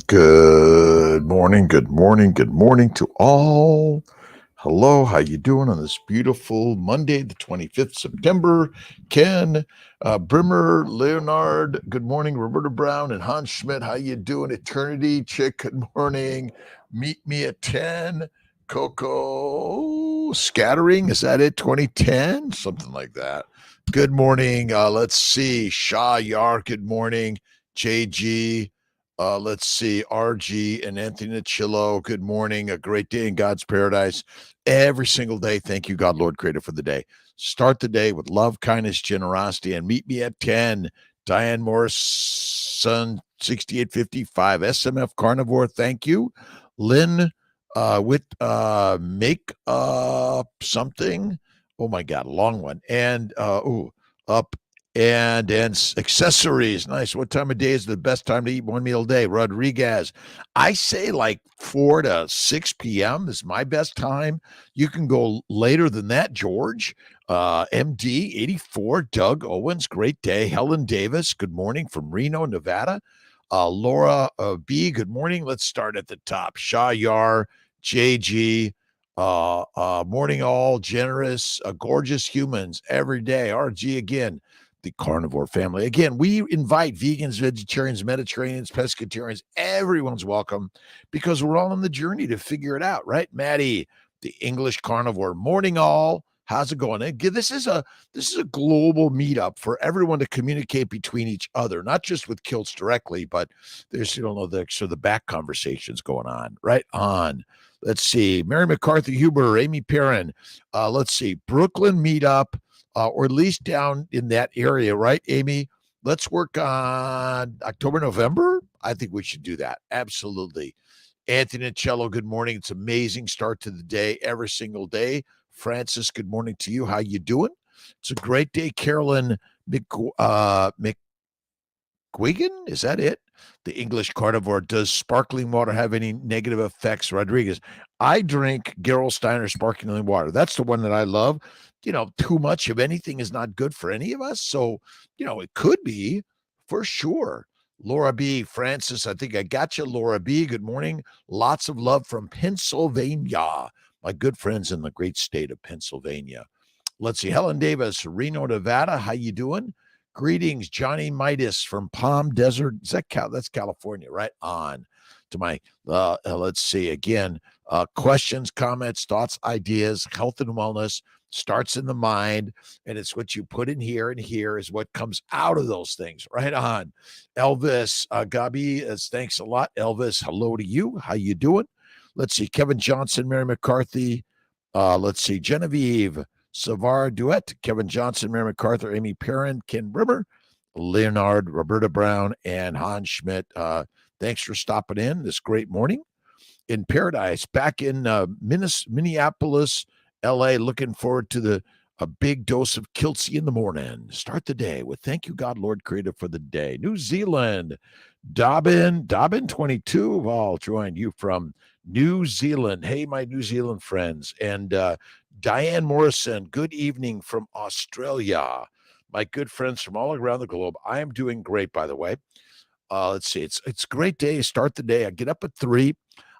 Good morning, good morning, good morning to all. Hello, how you doing on this beautiful Monday, the 25th September? Ken, Brimmer, Leonard, good morning. Roberta Brown and Hans Schmidt, how you doing? Eternity, Chick, good morning. Meet me at 10. Coco, Scattering, is that it? 2010? Something like that. Good morning. Let's see. Shah Yar, good morning. JG, let's see, RG and Anthony Chillo, good morning. A great day in God's paradise. Every single day, thank you, God, Lord, Creator, for the day. Start the day with love, kindness, generosity, and meet me at 10. Diane Morrison, 6855. SMF Carnivore, thank you. Lynn with make something. Oh my God, a long one. And up and accessories. Nice. What time of day is the best time to eat one meal a day? Rodriguez. I say like 4 to 6 p.m. is my best time. You can go later than that, George. MD 84, Doug Owens, great day. Helen Davis, good morning from Reno, Nevada. Laura B, good morning. Let's start at the top. Shah Yar, JG, morning all, generous, gorgeous humans every day. RG again, the carnivore family. Again, we invite vegans, vegetarians, Mediterraneans, pescatarians. Everyone's welcome because we're all on the journey to figure it out, right? Maddie, the English carnivore. Morning all. How's it going? Again, this is a global meetup for everyone to communicate between each other, not just with Kiltz directly, but there's the back conversations going on. Right on. Let's see. Mary McCarthy Huber, Amy Perrin. Let's see. Brooklyn meetup. Or at least down in that area, right, Amy? Let's work on October, November. I think we should do that. Absolutely. Anthony Cello, good morning. It's amazing start to the day every single day. Francis, good morning to you. How you doing? It's a great day. Carolyn McGuigan, is that it? The English carnivore. Does sparkling water have any negative effects? Rodriguez. I drink Gerolsteiner sparkling water. That's the one that I love. Too much of anything is not good for any of us. So, it could be for sure. Laura B. Francis, I think I got you. Laura B. Good morning. Lots of love from Pennsylvania. My good friends in the great state of Pennsylvania. Let's see. Helen Davis, Reno, Nevada. How you doing? Greetings, Johnny Midas from Palm Desert. Is that that's California, right? On to my, let's see again, questions, comments, thoughts, ideas, health and wellness starts in the mind, and it's what you put in here, and here is what comes out of those things. Right on. Elvis, Gabi, thanks a lot. Elvis, hello to you. How you doing? Let's see. Kevin Johnson, Mary McCarthy. Let's see. Genevieve, Savard Duet, Kevin Johnson, Mary MacArthur, Amy Perrin, Ken Brimmer, Leonard, Roberta Brown, and Hans Schmidt. Thanks for stopping in this great morning in paradise. Back in Minneapolis, LA, looking forward to a big dose of Kiltzy in the morning. Start the day with thank you, God, Lord, Creator, for the day. New Zealand, Dobbin 22 of all joined you from New Zealand. Hey, my New Zealand friends. And Diane Morrison, good evening from Australia. My good friends from all around the globe. I am doing great, by the way. Let's see. It's a great day. Start the day. I get up at 3.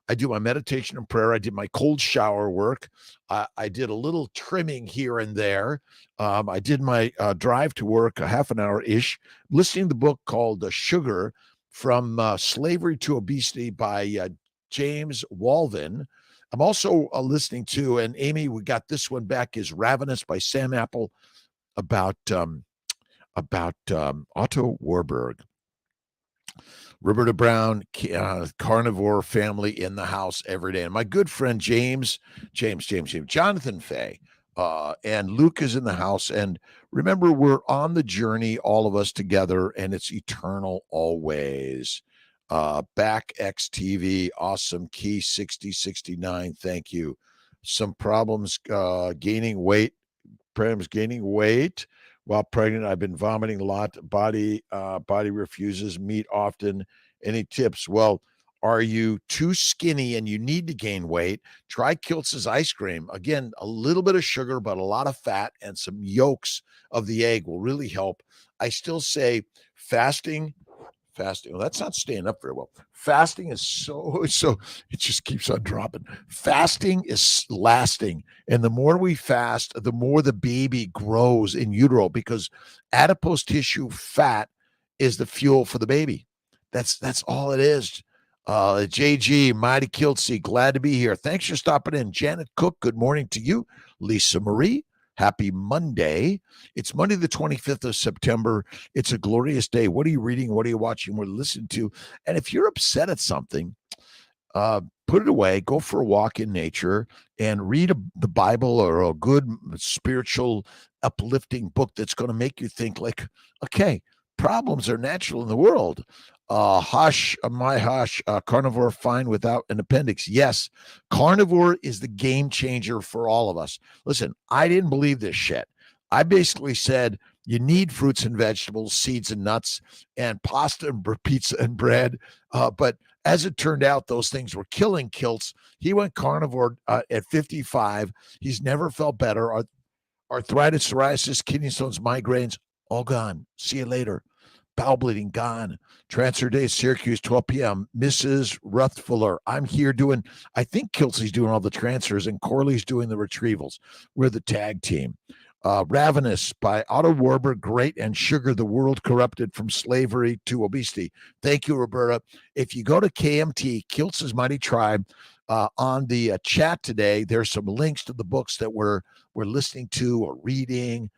I do my meditation and prayer. I did my cold shower work. I did a little trimming here and there. I did my drive to work, a half an hour-ish, listening to the book called Sugar, From Slavery to Obesity by James Walvin. I'm also listening to, and Amy, we got this one back, is Ravenous by Sam Apple about Otto Warburg. Roberta Brown, carnivore family in the house every day. And my good friend James, Jonathan Fay, and Luke is in the house. And remember, we're on the journey, all of us together, and it's eternal always. Back XTV, awesome. Key 6069, thank you. Some problems gaining weight. While pregnant. I've been vomiting a lot. Body refuses meat often. Any tips? Well, are you too skinny and you need to gain weight? Try Kiltz's ice cream. Again, a little bit of sugar, but a lot of fat and some yolks of the egg will really help. I still say fasting Fasting. Well, that's not staying up very well. Fasting is so it just keeps on dropping. Fasting is lasting. And the more we fast, the more the baby grows in utero because adipose tissue fat is the fuel for the baby. That's all it is. JG, Mighty Kiltz, glad to be here. Thanks for stopping in. Janet Cook, good morning to you. Lisa Marie, happy Monday. It's Monday, the 25th of September. It's a glorious day. What are you reading? What are you watching? What are you listening to? And if you're upset at something, put it away, go for a walk in nature, and read the Bible or a good spiritual, uplifting book that's going to make you think like, okay, problems are natural in the world. Carnivore fine without an appendix. Yes, carnivore is the game changer for all of us. Listen, I didn't believe this shit. I basically said you need fruits and vegetables, seeds and nuts, and pasta and pizza and bread. But as it turned out, those things were killing Kiltz. He went carnivore at 55. He's never felt better. Arthritis, psoriasis, kidney stones, migraines, all gone. See you later. Bowel bleeding, gone. Transfer day, Syracuse, 12 p.m. Mrs. Ruthfuller, I'm here doing, I think Kiltzy's doing all the transfers and Corley's doing the retrievals. We're the tag team. Ravenous by Otto Warburg, Great and Sugar, the World Corrupted from Slavery to Obesity. Thank you, Roberta. If you go to KMT, Kiltz's Mighty Tribe, on the chat today, there's some links to the books that we're listening to or reading.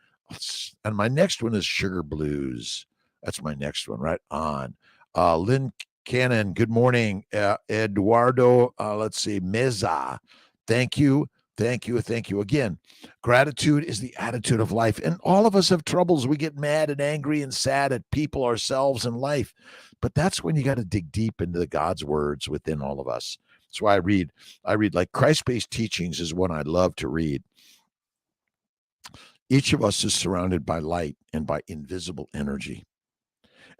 And my next one is Sugar Blues. That's my next one, right on. Lynn Cannon, good morning. Eduardo, let's see, Meza, thank you. Thank you. Thank you. Again, gratitude is the attitude of life. And all of us have troubles. We get mad and angry and sad at people, ourselves, and life. But that's when you got to dig deep into the God's words within all of us. That's why I read like Christ-based teachings is one I love to read. Each of us is surrounded by light and by invisible energy.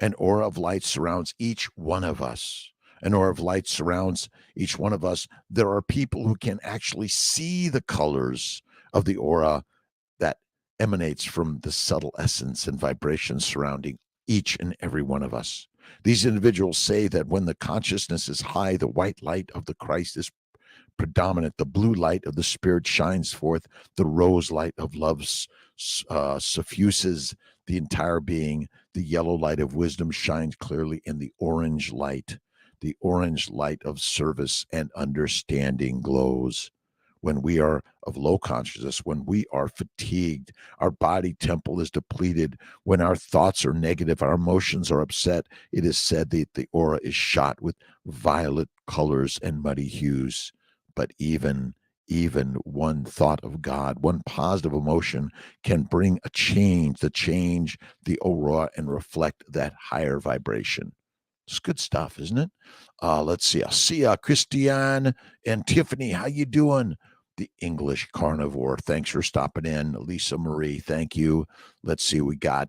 An aura of light surrounds each one of us. An aura of light surrounds each one of us. There are people who can actually see the colors of the aura that emanates from the subtle essence and vibrations surrounding each and every one of us. These individuals say that when the consciousness is high, the white light of the Christ is predominant. The blue light of the Spirit shines forth. The rose light of love suffuses the entire being. The yellow light of wisdom shines clearly, and the orange light of service and understanding glows. When we are of low consciousness, when we are fatigued, our body temple is depleted, when our thoughts are negative, our emotions are upset, it is said that the aura is shot with violet colors and muddy hues. But even one thought of God, one positive emotion can bring a change, the aura, and reflect that higher vibration. It's good stuff, isn't it? Let's see. I'll see Christiane and Tiffany. How you doing? The English Carnivore. Thanks for stopping in. Lisa Marie, thank you. Let's see. We got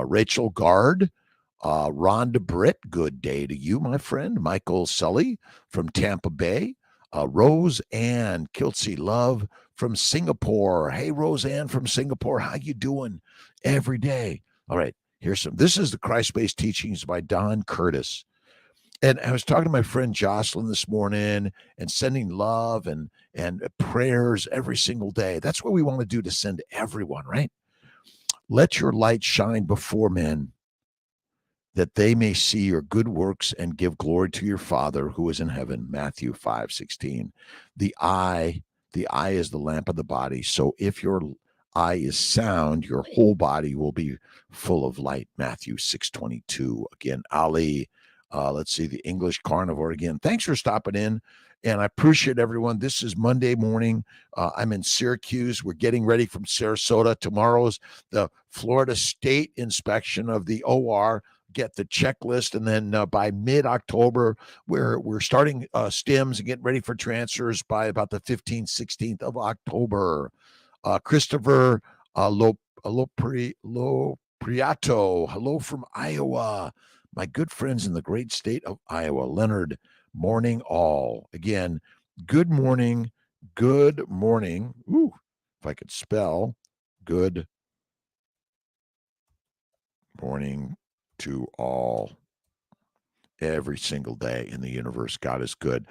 Rachel Gard. Rhonda Britt, good day to you, my friend. Michael Sully from Tampa Bay. Rose Ann Kiltzy Love from Singapore. Hey, Rose Ann from Singapore. How you doing? Every day. All right. This is the Christ-based teachings by Don Curtis. And I was talking to my friend Jocelyn this morning and sending love and prayers every single day. That's what we want to do to send to everyone, right? Let your light shine before men, that they may see your good works and give glory to your Father who is in heaven. Matthew 5:16. The eye is the lamp of the body. So if your eye is sound, your whole body will be full of light. Matthew 6:22. Again, Ali. Let's see, the English Carnivore again. Thanks for stopping in, and I appreciate everyone. This is Monday morning. I'm in Syracuse. We're getting ready from Sarasota. Tomorrow's the Florida State inspection of the OR. Get the checklist, and then by mid-October, we're starting stims and getting ready for transfers by about the 15th, 16th of October. Christopher Lopriato, hello from Iowa. My good friends in the great state of Iowa. Leonard, morning all. Again, good morning. Ooh, if I could spell, good morning to all. every single day in the universe. God is good.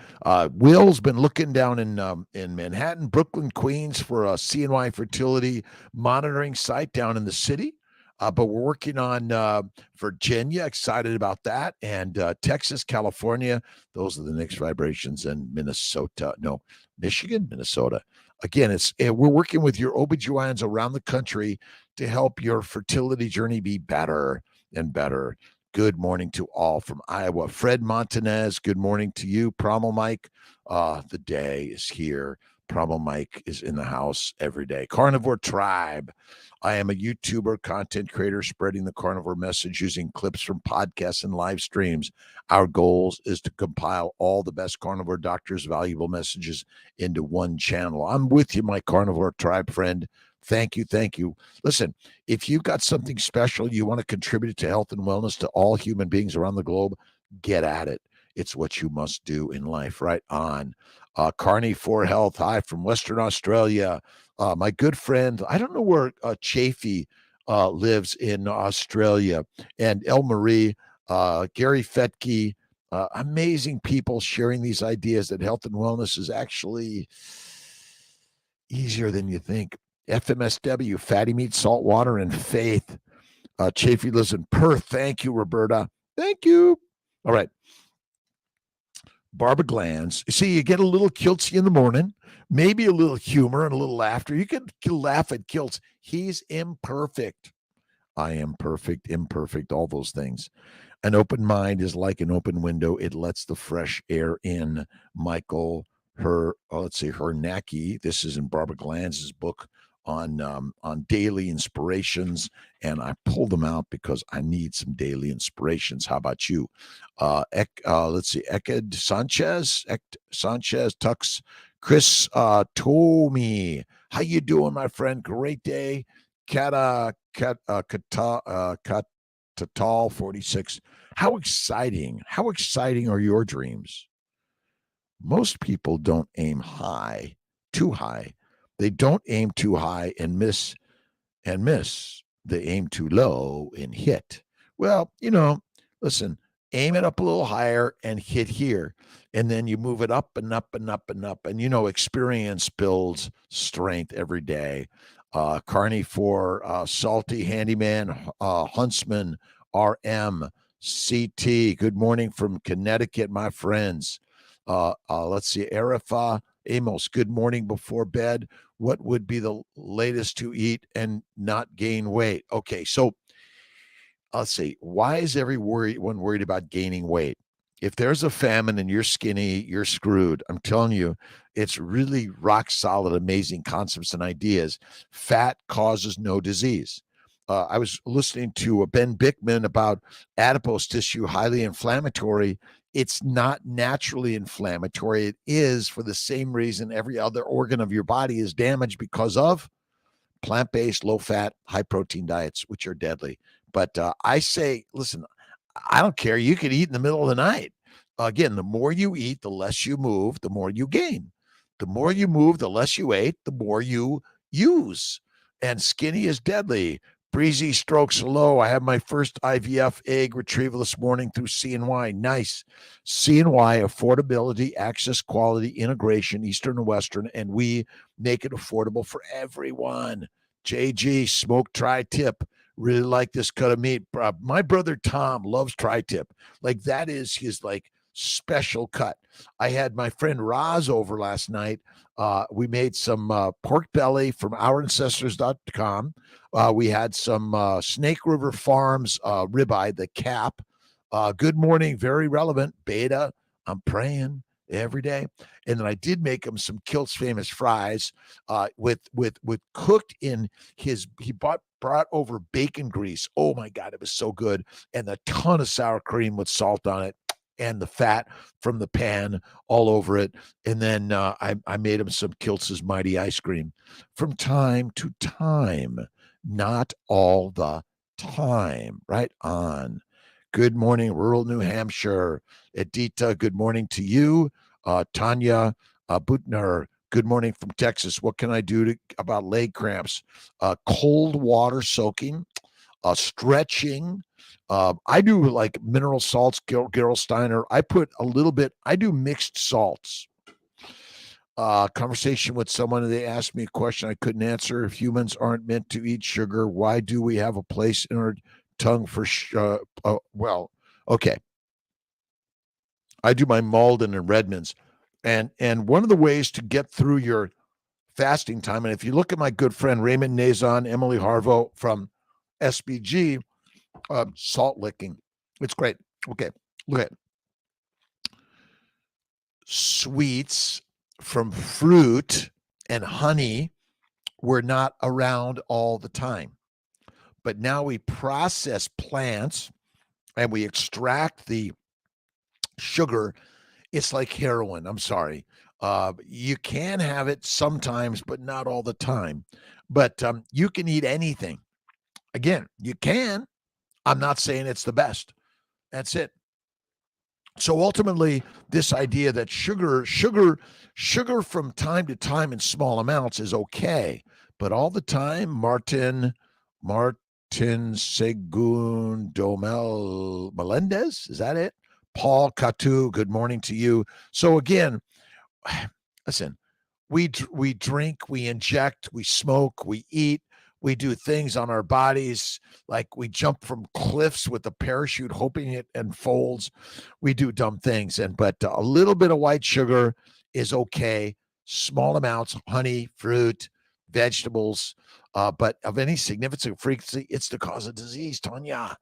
Will's been looking down in Manhattan, Brooklyn, Queens for a CNY fertility monitoring site down in the city. But we're working on Virginia, excited about that, and Texas, California. Those are the next vibrations, and Minnesota. No, Michigan, Minnesota. Again, we're working with your OBGYNs around the country to help your fertility journey be better and better. Good morning to all from Iowa. Fred Montanez, good morning to you. Promo Mike, the day is here. Promo Mike is in the house every day. Carnivore Tribe. I am a YouTuber, content creator, spreading the carnivore message using clips from podcasts and live streams. Our goal is to compile all the best carnivore doctors' valuable messages into one channel. I'm with you, my Carnivore Tribe friend. Thank you. Thank you. Listen, if you've got something special you want to contribute to health and wellness to all human beings around the globe, get at it. It's what you must do in life. Right on. Carnivore Health. Hi from Western Australia. My good friend, I don't know where Chafee lives in Australia, and El Marie, Gary Fetke, amazing people sharing these ideas that health and wellness is actually easier than you think. FMSW, fatty meat, salt water, and faith. Chafee lives in Perth. Thank you, Roberta. Thank you. All right. Barbara Glands. See, you get a little Kiltzy in the morning, maybe a little humor and a little laughter. You can laugh at Kiltz. He's imperfect. I am perfect, imperfect, all those things. An open mind is like an open window. It lets the fresh air in. Michael, Hernacki. This is in Barbara Glands' book on daily inspirations, and I pulled them out because I need some daily inspirations. How about you? Eked Sanchez, Tux, Chris Tomi. How you doing, my friend? Great day. Tatal 46. How exciting are your dreams? Most people don't aim high, too high. They don't aim too high and miss. They aim too low and hit. Well, listen, aim it up a little higher and hit here. And then you move it up and up and up and up. And, experience builds strength every day. Carnivore, Salty Handyman, Huntsman, RM, CT. Good morning from Connecticut, my friends. Let's see, Arifa, Amos, good morning before bed. What would be the latest to eat and not gain weight? Okay, so let's see. Why is everyone worried about gaining weight? If there's a famine and you're skinny, you're screwed. I'm telling you, it's really rock solid, amazing concepts and ideas. Fat causes no disease. I was listening to Ben Bickman about adipose tissue, highly inflammatory. It's not naturally inflammatory. It is for the same reason every other organ of your body is damaged because of plant-based, low-fat, high-protein diets, which are deadly. But I say, listen, I don't care. You could eat in the middle of the night. Again, the more you eat, the less you move, the more you gain. The more you move, the less you ate, the more you use. And skinny is deadly. Breezy strokes low. I have my first IVF egg retrieval this morning through CNY. Nice. CNY, affordability, access, quality, integration, Eastern and Western, and we make it affordable for everyone. JG, smoke tri-tip. Really like this cut of meat. My brother Tom loves tri-tip. Like that is his special cut. I had my friend Roz over last night. We made some pork belly from ourancestors.com. We had some Snake River Farms ribeye, the cap. Good morning, very relevant. Beta, I'm praying every day. And then I did make him some Kiltz famous fries with cooked in he brought over bacon grease. Oh my God, it was so good. And a ton of sour cream with salt on it and the fat from the pan all over it. And then I made him some Kiltz's Mighty Ice Cream from time to time, not all the time. Right on. Good morning, rural New Hampshire. Edita, good morning to you. Tanya Butner, good morning from Texas. What can I do about leg cramps? Cold water soaking, stretching. I do like mineral salts, Gerolsteiner. I do mixed salts. Conversation with someone, and they asked me a question I couldn't answer. If humans aren't meant to eat sugar, why do we have a place in our tongue for well, okay. I do my Malden and Redmond's. And one of the ways to get through your fasting time, and if you look at my good friend Raymond Nazon, Emily Harvo from SBG, salt licking, it's great. Okay, look at sweets from fruit and honey were not around all the time. But now we process plants and we extract the sugar. It's like heroin. I'm sorry. You can have it sometimes, but not all the time. But you can eat anything. Again, you can. I'm not saying it's the best. That's it. So ultimately, this idea that sugar from time to time in small amounts is okay, but all the time, Martin Segundo Melendez, is that it? Paul Catu, good morning to you. So again, listen, we drink, we inject, we smoke, we eat, we do things on our bodies, like we jump from cliffs with a parachute, hoping it unfolds. We do dumb things, but a little bit of white sugar is okay. Small amounts, honey, fruit, vegetables, but of any significant frequency, it's the cause of disease, Tanya.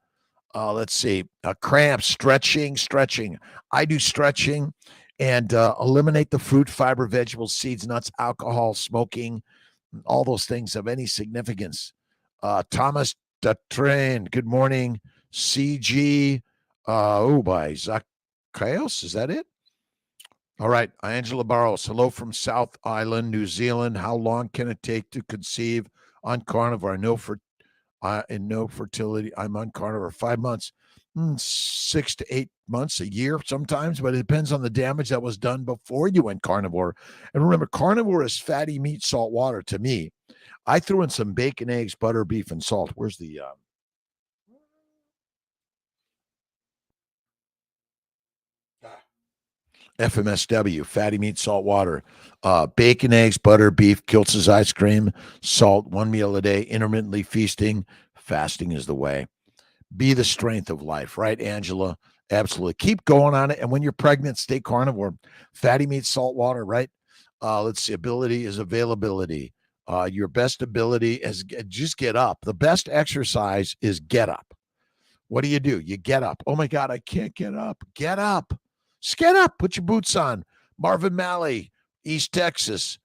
Let's see, cramps, stretching. I do stretching and eliminate the fruit, fiber, vegetables, seeds, nuts, alcohol, smoking, all those things of any significance. Thomas Train, good morning. CG, by Zacchaeus, is that it? All right, Angela Barros, hello from South Island, New Zealand. How long can it take to conceive on carnivore? I know fertility. I'm on carnivore 5 months, 6 to 8 months, a year sometimes, but it depends on the damage that was done before you went carnivore. And remember, carnivore is fatty meat, salt, water to me. I threw in some bacon, eggs, butter, beef, and salt. Where's the FMSW, fatty meat, salt, water, bacon, eggs, butter, beef, Kiltz's ice cream, salt, 1 meal a day, intermittently feasting. Fasting is the way. Be the strength of life, right, Angela? Absolutely. Keep going on it. And when you're pregnant, stay carnivore. Fatty meat, salt, water, right? Let's see. Ability is availability. Your best ability is just get up. The best exercise is get up. What do? You get up. Oh my God, I can't get up. Get up. Just get up. Put your boots on. Marvin Malley, East Texas.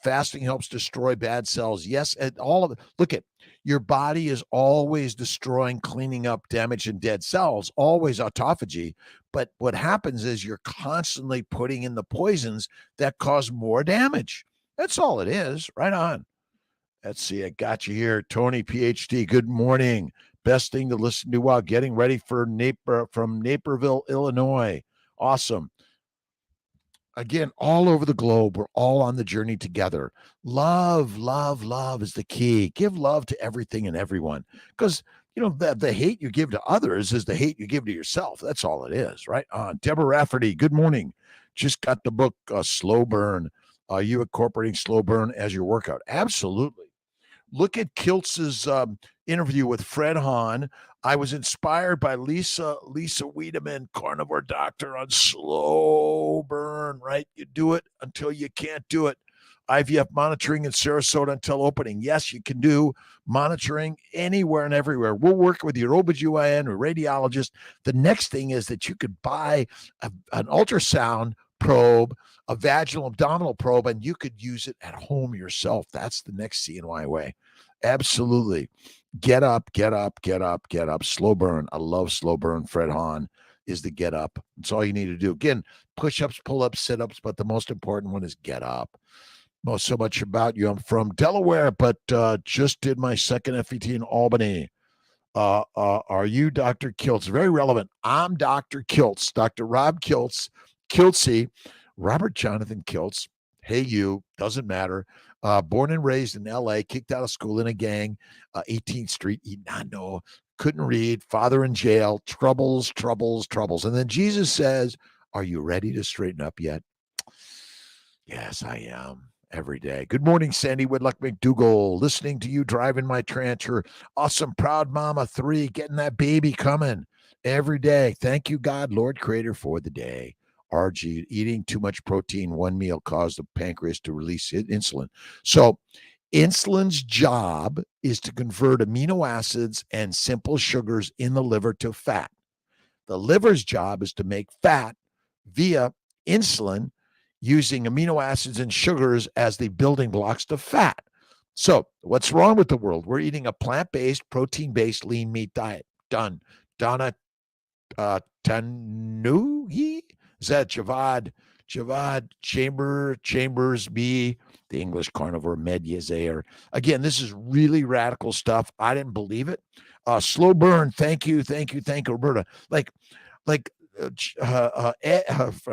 Fasting helps destroy bad cells. Yes, and all of it. Look at your body is always destroying, cleaning up damaged and dead cells, always autophagy. But what happens is you're constantly putting in the poisons that cause more damage. That's all it is. Right on. Let's see. I got you here. Tony, PhD. Good morning. Best thing to listen to while getting ready for from Naperville, Illinois. Awesome. Again, all over the globe, we're all on the journey together. Love is the key. Give love to everything and everyone, because the hate you give to others is the hate you give to yourself. That's all it is, right? Deborah Rafferty, good morning. Just got the book Slow Burn. Are you incorporating slow burn as your workout? Absolutely. Look at Kiltz's interview with Fred Hahn. I was inspired by Lisa Wiedemann, carnivore doctor, on slow burn, right? You do it until you can't do it. IVF monitoring in Sarasota until opening. Yes, you can do monitoring anywhere and everywhere. We'll work with your OBGYN or radiologist. The next thing is that you could buy an ultrasound probe, a vaginal abdominal probe, and you could use it at home yourself. That's the next CNY way. Absolutely. Get up. Slow burn. I love slow burn. Fred Hahn is the get up. That's all you need to do. Again, push-ups, pull-ups, sit-ups, but the most important one is get up. Know so much about you. I'm from Delaware, but just did my second FET in Albany. Are you Dr. Kiltz? Very relevant. I'm Dr. Kiltz, Dr. Rob Kiltz, Kiltzy, Robert Jonathan Kiltz. Hey, you, doesn't matter. Born and raised in LA, kicked out of school in a gang, 18th Street, Inano, couldn't read, father in jail, troubles, troubles, troubles. And then Jesus says, are you ready to straighten up yet? Yes, I am. Every day. Good morning, Sandy Whitlock McDougall. Listening to you driving my Trancher. Awesome, proud mama 3, getting that baby coming every day. Thank you, God, Lord Creator, for the day. RG, eating too much protein, one meal caused the pancreas to release insulin. So, insulin's job is to convert amino acids and simple sugars in the liver to fat. The liver's job is to make fat via insulin using amino acids and sugars as the building blocks to fat. So, what's wrong with the world? We're eating a plant based, protein based, lean meat diet. Done. Donna Tanuhi? Is that Javad Chambers B, the English carnivore med Yezayer. Again, this is really radical stuff. I didn't believe it. Slow burn. Thank you, Roberta. Like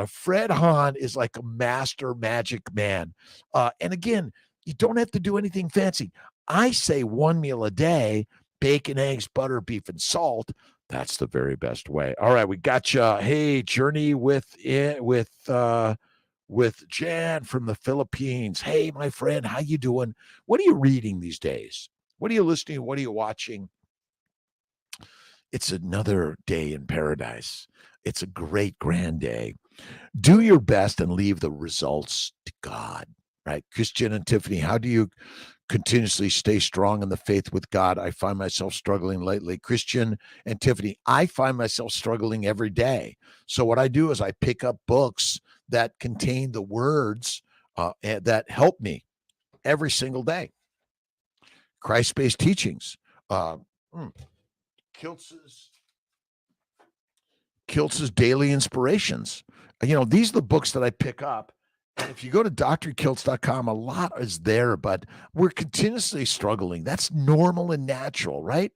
Fred Hahn is like a master magic man. And again, you don't have to do anything fancy. I say one meal a day, bacon, eggs, butter, beef, and salt. That's the very best way. All right, we got you. Hey, journey with Jan from the Philippines. Hey, my friend, how you doing? What are you reading these days? What are you listening to? What are you watching? It's another day in paradise. It's a great, grand day. Do your best and leave the results to God, right? Christian and Tiffany, how do you continuously stay strong in the faith with God? I find myself struggling lately. Christian and Tiffany, I find myself struggling every day. So what I do is I pick up books that contain the words that help me every single day. Christ-based teachings. Kiltz's Daily Inspirations. These are the books that I pick up. And if you go to drkiltz.com, a lot is there, but we're continuously struggling. That's normal and natural, right?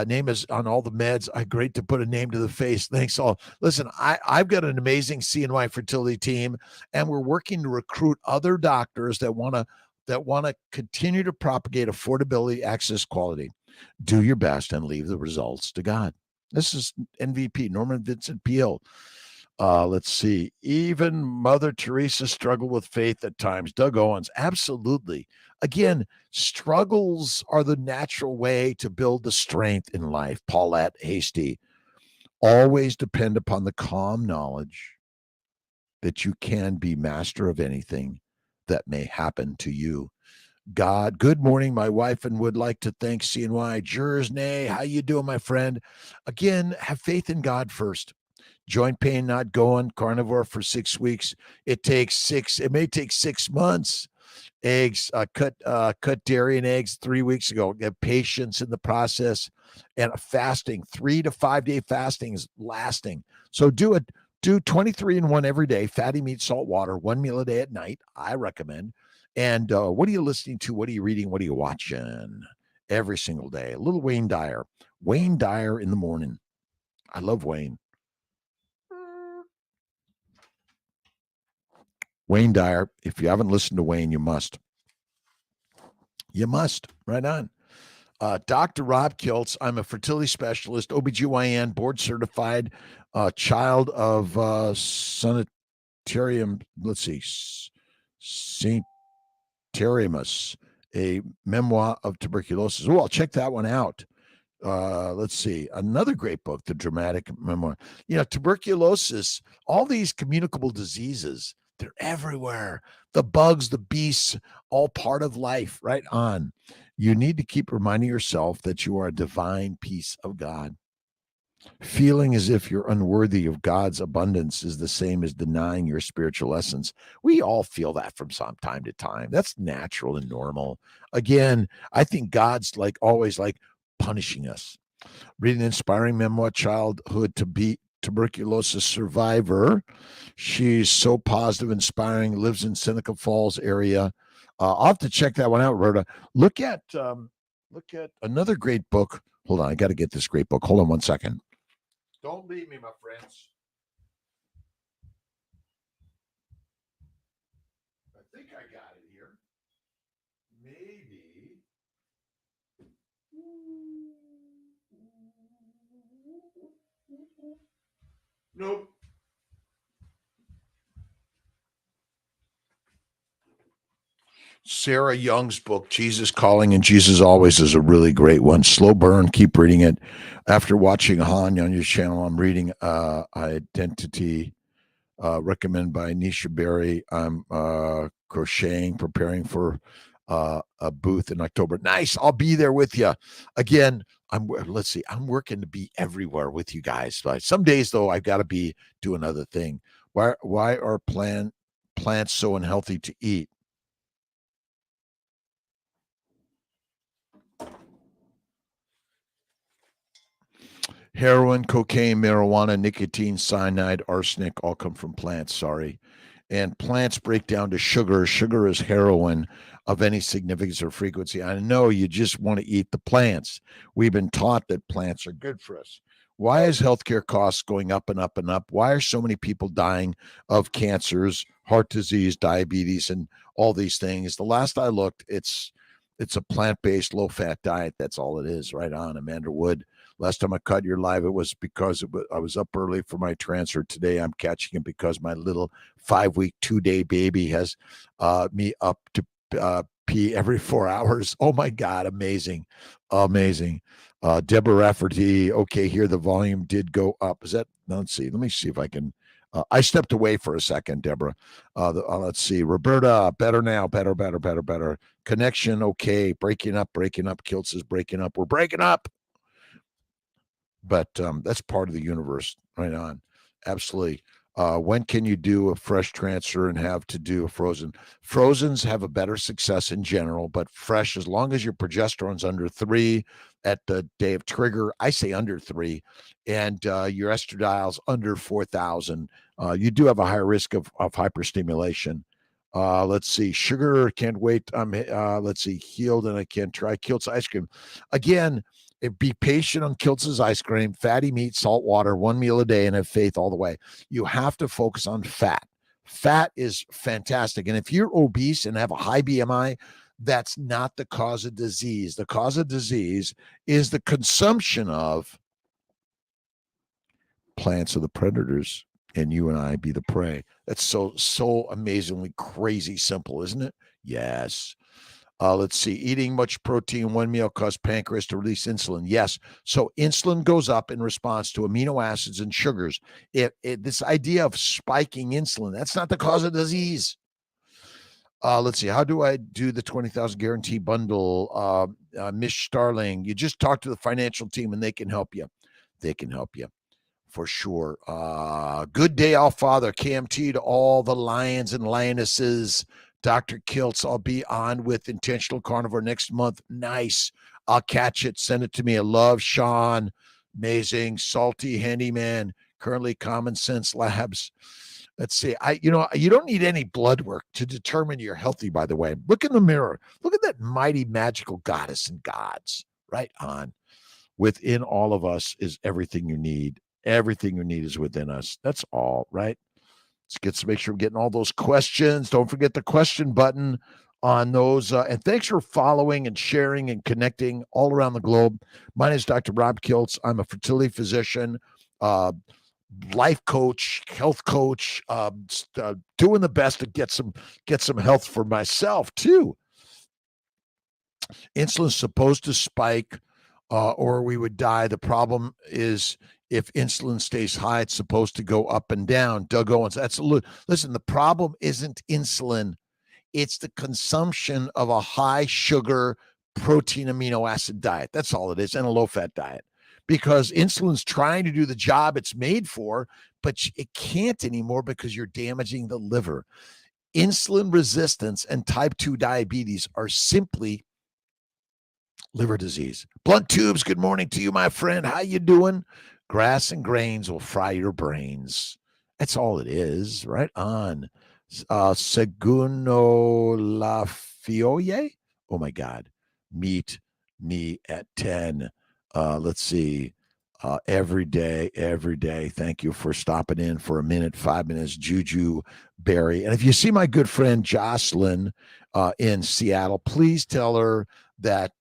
Name is on all the meds. Great to put a name to the face. Thanks all. Listen, I've got an amazing CNY fertility team, and we're working to recruit other doctors that want to continue to propagate affordability, access, quality. Do your best and leave the results to God. This is NVP, Norman Vincent Peale. Let's see. Even Mother Teresa struggled with faith at times. Doug Owens, absolutely. Again, struggles are the natural way to build the strength in life. Paulette Hasty, always depend upon the calm knowledge that you can be master of anything that may happen to you. God, good morning. My wife and would like to thank CNY. Jersney, how you doing, my friend? Again, have faith in God first. Joint pain not going, carnivore for 6 weeks. It may take 6 months. Eggs, cut dairy and eggs 3 weeks ago. Get patience in the process, and fasting, 3 to 5 day fasting is lasting. So do 23 and 1 every day, fatty meat, salt water, 1 meal a day at night. I recommend. And what are you listening to? What are you reading? What are you watching? Every single day. A little Wayne Dyer in the morning. I love Wayne. Wayne Dyer. If you haven't listened to Wayne, you must. You must. Right on. Dr. Rob Kiltz. I'm a fertility specialist, OBGYN, board certified, child of sanitarium. Let's see. St. Terimus, a memoir of tuberculosis. Oh, I'll check that one out. Let's see. Another great book, The Dramatic Memoir. Tuberculosis, all these communicable diseases, they're everywhere. The bugs, the beasts, all part of life, right on. You need to keep reminding yourself that you are a divine piece of God. Feeling as if you're unworthy of God's abundance is the same as denying your spiritual essence. We all feel that from time to time. That's natural and normal. Again, I think God's always punishing us. Read an inspiring memoir, childhood to be tuberculosis survivor. She's so positive, inspiring, lives in Seneca Falls area. I'll have to check that one out, Roberta. Look at another great book. Hold on, I got to get this great book. Hold on one second. Don't leave me, my friends. think I got it here. Maybe. Nope. Sarah Young's book, Jesus Calling and Jesus Always, is a really great one. Slow burn, keep reading it. After watching Han on your channel, I'm reading Identity, recommended by Nisha Berry. I'm crocheting, preparing for a booth in October. Nice. I'll be there with you. Again, I'm working to be everywhere with you guys. Some days, though, I've got to be doing other thing. Why are plants so unhealthy to eat? Heroin, cocaine, marijuana, nicotine, cyanide, arsenic all come from plants. Sorry. And plants break down to sugar. Sugar is heroin of any significance or frequency. I know you just want to eat the plants. We've been taught that plants are good for us. Why is healthcare costs going up and up and up? Why are so many people dying of cancers, heart disease, diabetes, and all these things? The last I looked, it's a plant-based, low-fat diet. That's all it is. Right on, Amanda Wood. Last time I caught your live, it was because I was up early for my transfer. Today I'm catching it because my little 5-week, 2-day baby has me up to pee every 4 hours. Oh my God, amazing. Amazing. Deborah Rafferty, okay, here the volume did go up. Is that, let's see, let me see if I can. I stepped away for a second, Deborah. Let's see. Roberta, better now, better. Connection, okay. Breaking up. Kiltz is breaking up. We're breaking up. But that's part of the universe. Right on. Absolutely. When can you do a fresh transfer and have to do a frozen? Frozens have a better success in general, but fresh, as long as your progesterone's under 3 at the day of trigger, I say under 3, and your estradiol's under 4,000, you do have a higher risk of hyperstimulation. Let's see. Sugar, can't wait. Let's see. Healed, and I can't try Kiltz ice cream. Again, be patient on Kiltz's ice cream, fatty meat, salt water, 1 meal a day, and have faith all the way. You have to focus on fat. Fat is fantastic. And if you're obese and have a high BMI, that's not the cause of disease. The cause of disease is the consumption of plants are the predators, and you and I be the prey. That's so amazingly crazy simple, isn't it? Yes. Let's see. Eating much protein, 1 meal causes pancreas to release insulin. Yes. So insulin goes up in response to amino acids and sugars. This idea of spiking insulin, that's not the cause of disease. Let's see. How do I do the 20,000 guarantee bundle? Miss Starling, you just talk to the financial team and they can help you. They can help you. For sure. Good day, all father. KMT to all the lions and lionesses. Dr. Kiltz, I'll be on with Intentional Carnivore next month. Nice. I'll catch it. Send it to me. I love Sean. Amazing. Salty Handyman. Currently Common Sense Labs. Let's see. You don't need any blood work to determine you're healthy, by the way. Look in the mirror. Look at that mighty magical goddess and gods. Right on. Within all of us is everything you need. Everything you need is within us. That's all, right? Let's make sure we're getting all those questions. Don't forget the question button on those. And thanks for following and sharing and connecting all around the globe. My name is Dr. Rob Kiltz. I'm a fertility physician, life coach, health coach, doing the best to get some health for myself too. Insulin's supposed to spike, or we would die. The problem is, if insulin stays high, it's supposed to go up and down. Doug Owens, listen, the problem isn't insulin. It's the consumption of a high sugar protein amino acid diet. That's all it is, and a low fat diet. Because insulin's trying to do the job it's made for, but it can't anymore because you're damaging the liver. Insulin resistance and type 2 diabetes are simply liver disease. Blunt Tubes, good morning to you, my friend. How you doing? Grass and grains will fry your brains. That's all it is. Right on. Seguno La Fioye. Oh, my God. Meet me at 10. Let's see. Every day. Thank you for stopping in for a minute, 5 minutes. Juju Berry. And if you see my good friend Jocelyn in Seattle, please tell her that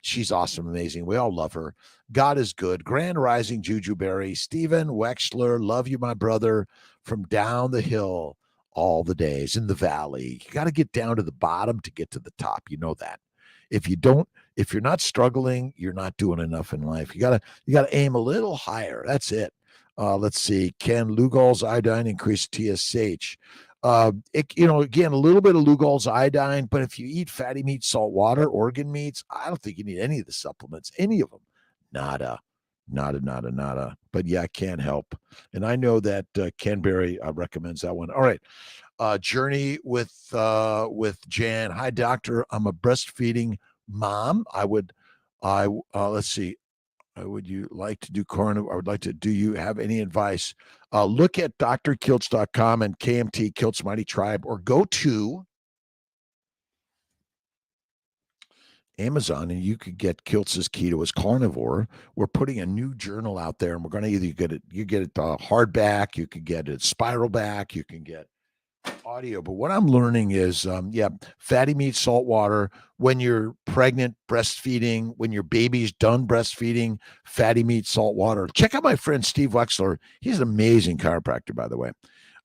she's awesome, amazing. We all love her. God is good. Grand Rising Juju Berry, Stephen Wexler, love you, my brother, from down the hill all the days in the valley. You got to get down to the bottom to get to the top. You know that. If you don't, if you're not struggling, you're not doing enough in life. You gotta aim a little higher. That's it. Let's see. Can Lugol's iodine increase TSH? Again, a little bit of Lugol's iodine, but if you eat fatty meat, salt water, organ meats, I don't think you need any of the supplements, any of them. Nada. But yeah, can't help. And I know that Ken Berry recommends that one. All right. Journey with Jan. Hi, doctor. I'm a breastfeeding mom. Let's see. Would you like to do carnivore? I would like to. Do you have any advice? Look at drkiltz.com and KMT Kiltz Mighty Tribe, or go to Amazon and you could get Kiltz's Keto as Carnivore. We're putting a new journal out there, and we're going to either get it hardback, you could get it spiral back, you can get audio. But what I'm learning is, fatty meat, salt water. When you're pregnant, breastfeeding, when your baby's done breastfeeding, fatty meat, salt water. Check out my friend Steve Wexler. He's an amazing chiropractor, by the way.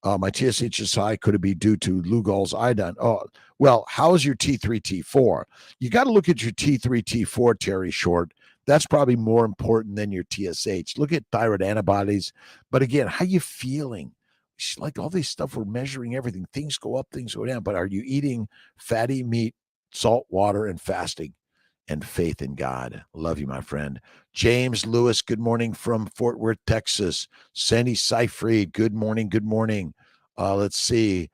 My TSH is high. Could it be due to Lugol's iodine? Oh, well, how's your T3, T4? You got to look at your T3, T4, Terry Short. That's probably more important than your TSH. Look at thyroid antibodies. But again, how you feeling? Like all this stuff, we're measuring everything. Things go up, things go down. But are you eating fatty meat, salt water, and fasting and faith in God? Love you, my friend. James Lewis, good morning from Fort Worth, Texas. Sandy Seyfried, good morning. Good morning. Let's see.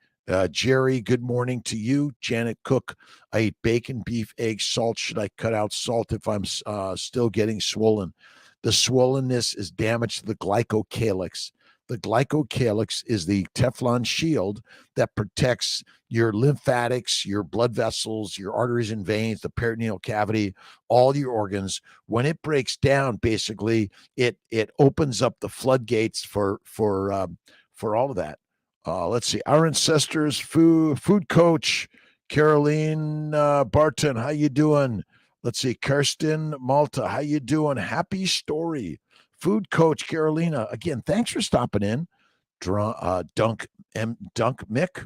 Jerry, good morning to you. Janet Cook, I eat bacon, beef, eggs, salt. Should I cut out salt if I'm still getting swollen? The swollenness is damage to the glycocalyx. The glycocalyx is the Teflon shield that protects your lymphatics, your blood vessels, your arteries and veins, the peritoneal cavity, all your organs. When it breaks down, basically, it opens up the floodgates for all of that. Let's see. Our ancestors, food coach, Caroline Barton, how you doing? Let's see. Kirsten Malta, how you doing? Happy story. Food coach Carolina, again, thanks for stopping in. Dunk Mick,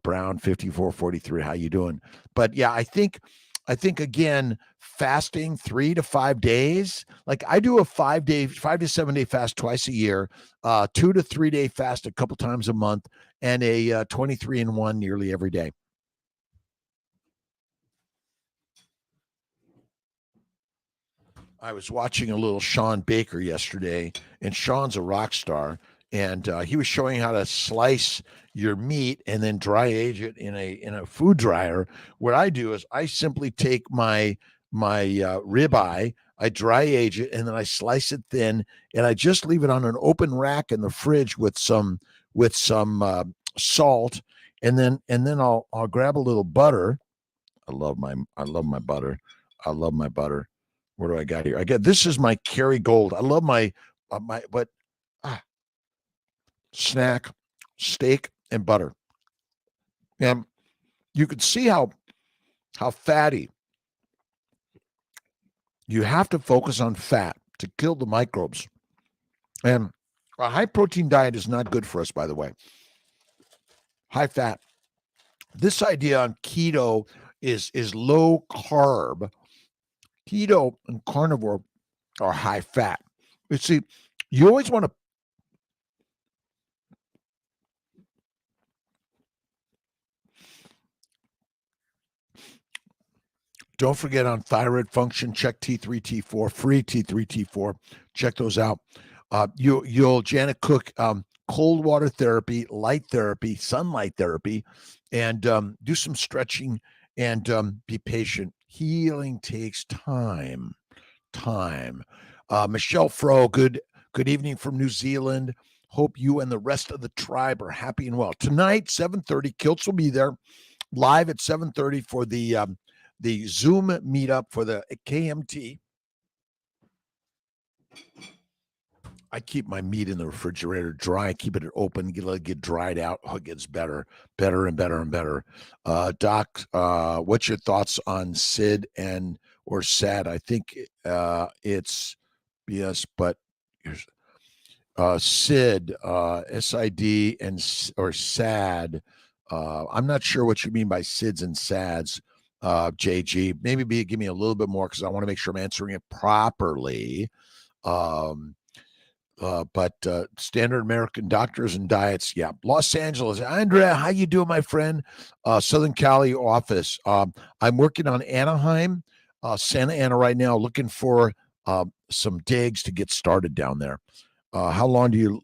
Brown 5443. How you doing? But yeah, I think again, fasting 3 to 5 days. Like I do a 5 to 7 day fast twice a year, 2 to 3 day fast a couple times a month, and a 23-in-1 nearly every day. I was watching a little Sean Baker yesterday, and Sean's a rock star, and he was showing how to slice your meat and then dry age it in a food dryer. What I do is I simply take my ribeye, I dry age it, and then I slice it thin, and I just leave it on an open rack in the fridge with some salt, and then I'll grab a little butter. I love my butter. I love my butter. What do I got here? This is my Kerrygold. I love my snack, steak, and butter. And you can see how fatty. You have to focus on fat to kill the microbes. And a high protein diet is not good for us, by the way. High fat. This idea on keto is low carb. Keto and carnivore are high fat. You see, you always want to don't forget on thyroid function, check T3, T4, free T3, T4. Check those out. You'll Janet Cook, cold water therapy, light therapy, sunlight therapy, and do some stretching and be patient. Healing takes time. Michelle Fro, good evening from New Zealand. Hope you and the rest of the tribe are happy and well. Tonight, 7:30, Kiltz will be there live at 7:30 for the Zoom meetup for the KMT. I keep my meat in the refrigerator dry, keep it open, let it get dried out. Oh, it gets better, better and better and better. Doc, what's your thoughts on SID and or SAD? I think it's yes, but here's SID, SID, and or SAD. I'm not sure what you mean by SIDS and SADs, JG. Maybe give me a little bit more because I want to make sure I'm answering it properly. But standard American doctors and diets, yeah. Los Angeles, Andrea, how you doing, my friend? Southern Cali office. I'm working on Anaheim, Santa Ana right now, looking for some digs to get started down there. How long do you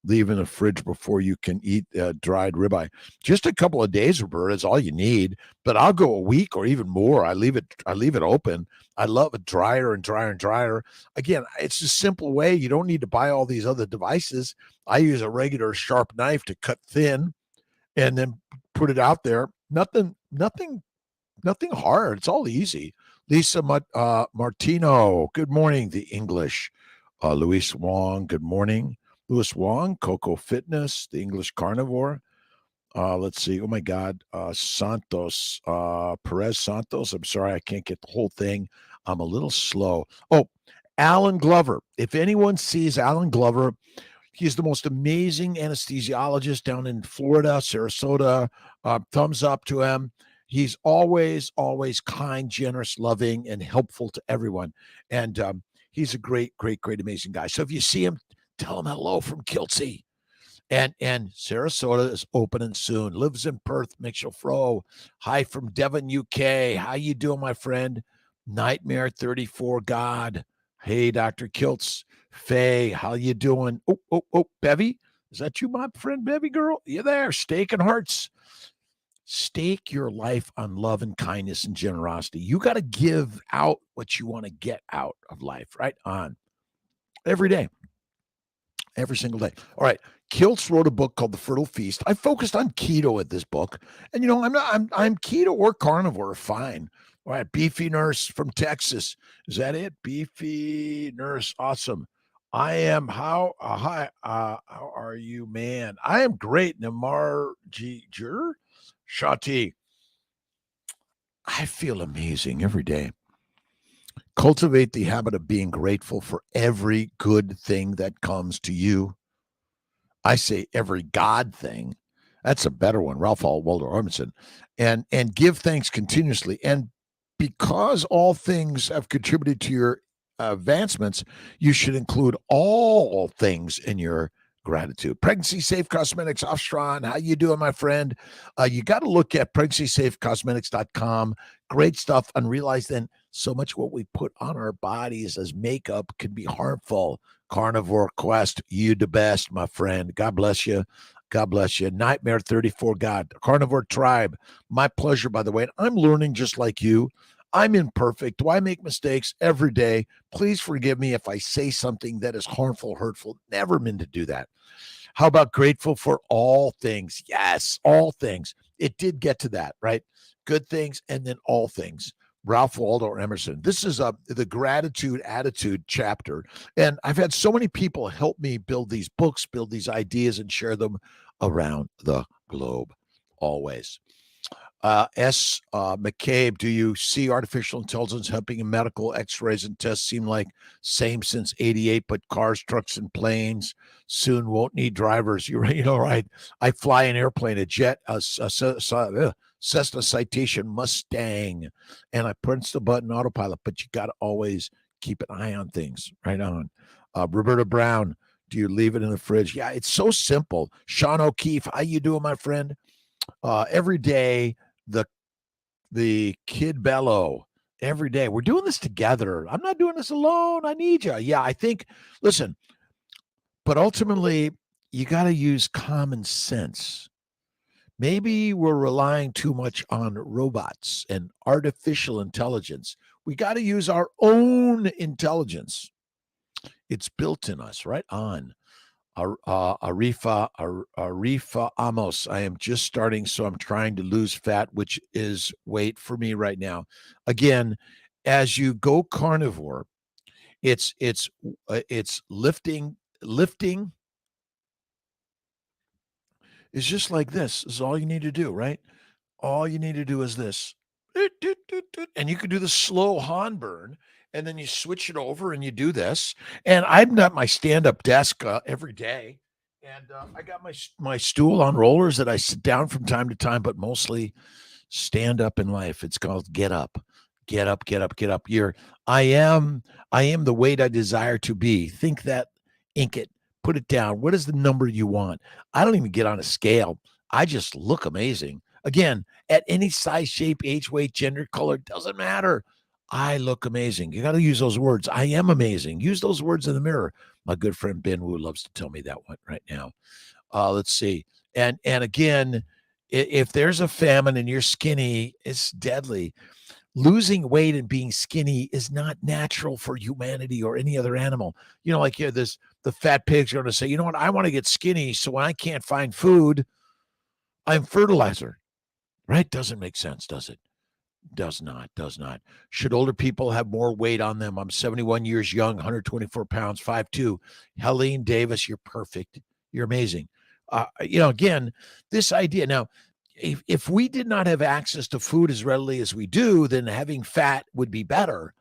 leave in the fridge before you can eat dried ribeye? Just a couple of days, Roberta, is all you need. But I'll go a week or even more. I leave it open. I love it drier and drier and drier. Again, it's a simple way. You don't need to buy all these other devices. I use a regular sharp knife to cut thin and then put it out there. Nothing hard. It's all easy. Lisa Martino, good morning. The English. Luis Wong, good morning. Luis Wong, Coco Fitness, the English Carnivore. Let's see. Oh, my God. Santos, Perez Santos. I'm sorry, I can't get the whole thing. I'm a little slow. Oh, Alan Glover. If anyone sees Alan Glover, he's the most amazing anesthesiologist down in Florida, Sarasota. Thumbs up to him. He's always kind, generous, loving, and helpful to everyone. And he's a great, amazing guy. So if you see him, tell him hello from Kiltz. And Sarasota is opening soon. Lives in Perth, Mitchell Fro. Hi from Devon, UK. How you doing, my friend? Nightmare 34 God. Hey, Dr. Kiltz. Faye, how you doing? Oh, Bevy. Is that you, my friend Bevy girl? You there? Steak and hearts. Stake your life on love and kindness and generosity. You got to give out what you want to get out of life, right? On every day, every single day. All right. Kiltz wrote a book called The Fertile Feast. I focused on keto at this book. And I'm keto or carnivore, fine. All right. Beefy Nurse from Texas. Is that it? Beefy Nurse. Awesome. I am how are you, man? I am great. Namar Jer. Shati, I feel amazing every day. Cultivate the habit of being grateful for every good thing that comes to you. I say every God thing. That's a better one. Ralph Waldo Emerson. And give thanks continuously. And because all things have contributed to your advancements, you should include all things in your gratitude. Pregnancy Safe Cosmetics, Afstron, how you doing, my friend? You got to look at pregnancySafeCosmetics.com. Great stuff. And realize then so much what we put on our bodies as makeup can be harmful. Carnivore Quest, you the best, my friend. God bless you. God bless you. Nightmare 34 God. Carnivore Tribe. My pleasure, by the way. And I'm learning just like you. I'm imperfect. Do I make mistakes every day? Please forgive me if I say something that is harmful, hurtful. Never meant to do that. How about grateful for all things? Yes, all things. It did get to that, right? Good things and then all things. Ralph Waldo Emerson. This is the gratitude attitude chapter. And I've had so many people help me build these books, build these ideas, and share them around the globe always. McCabe, do you see artificial intelligence helping in medical x-rays and tests? Seem like same since 88, but cars, trucks, and planes soon won't need drivers. You're right. I fly an airplane, a jet, a Cessna Citation Mustang, and I press the button autopilot, but you got to always keep an eye on things. Right on. Roberta Brown, do you leave it in the fridge? Yeah, it's so simple. Sean O'Keefe, how you doing, my friend? Every day, the Kid Bellow, every day. We're doing this together. I'm not doing this alone. I need you. Yeah, I think, listen, but ultimately, you got to use common sense. Maybe we're relying too much on robots and artificial intelligence. We got to use our own intelligence. It's built in us, right on. Arifa Amos. I am just starting, so I'm trying to lose fat, which is weight for me right now. Again, as you go carnivore, it's lifting lifting is just like this. This is all you need to do, right? All you need to do is this. And you can do the slow Han burn, and then you switch it over and you do this. And I'm at my stand-up desk every day, and I got my stool on rollers that I sit down from time to time, but mostly stand up in life. It's called get up, get up, get up, get up. I am the weight I desire to be. Think that, ink it, put it down. What is the number you want? I don't even get on a scale. I just look amazing. Again, at any size, shape, age, weight, gender, color, doesn't matter. I look amazing. You got to use those words. I am amazing. Use those words in the mirror. My good friend Ben Wu loves to tell me that one right now. Let's see. And again, if there's a famine and you're skinny, it's deadly. Losing weight and being skinny is not natural for humanity or any other animal. Like the fat pigs are going to say, you know what? I want to get skinny. So when I can't find food, I'm fertilizer, right? Doesn't make sense, does it? Does not. Should older people have more weight on them? I'm 71 years young, 124 pounds, 5'2". Helene Davis, you're perfect. You're amazing. Again, this idea. Now, if we did not have access to food as readily as we do, then having fat would be better.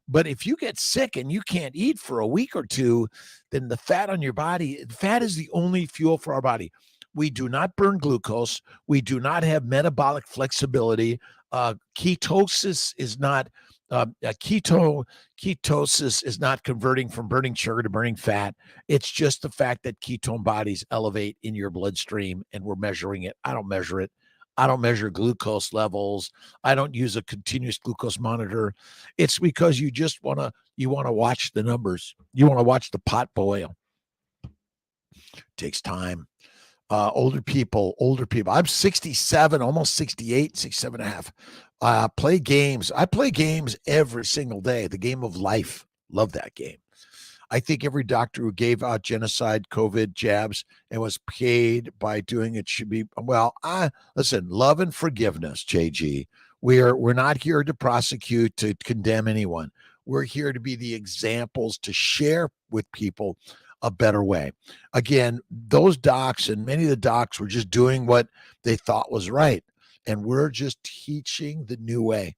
But if you get sick and you can't eat for a week or two, then the fat on your body, fat is the only fuel for our body. We do not burn glucose. We do not have metabolic flexibility. Ketosis is not ketosis is not converting from burning sugar to burning fat. It's just the fact that ketone bodies elevate in your bloodstream, and we're measuring it. I don't measure it. I don't measure glucose levels. I don't use a continuous glucose monitor. It's because you just want to watch the numbers. You want to watch the pot boil. It takes time. Older people. I'm 67, almost 68, 67 and a half. Play games. I play games every single day. The game of life. Love that game. I think every doctor who gave out genocide, COVID jabs, and was paid by doing it should be, listen, love and forgiveness, JG. We're not here to prosecute, to condemn anyone. We're here to be the examples, to share with people a better way. Again, those docs and many of the docs were just doing what they thought was right. And we're just teaching the new way.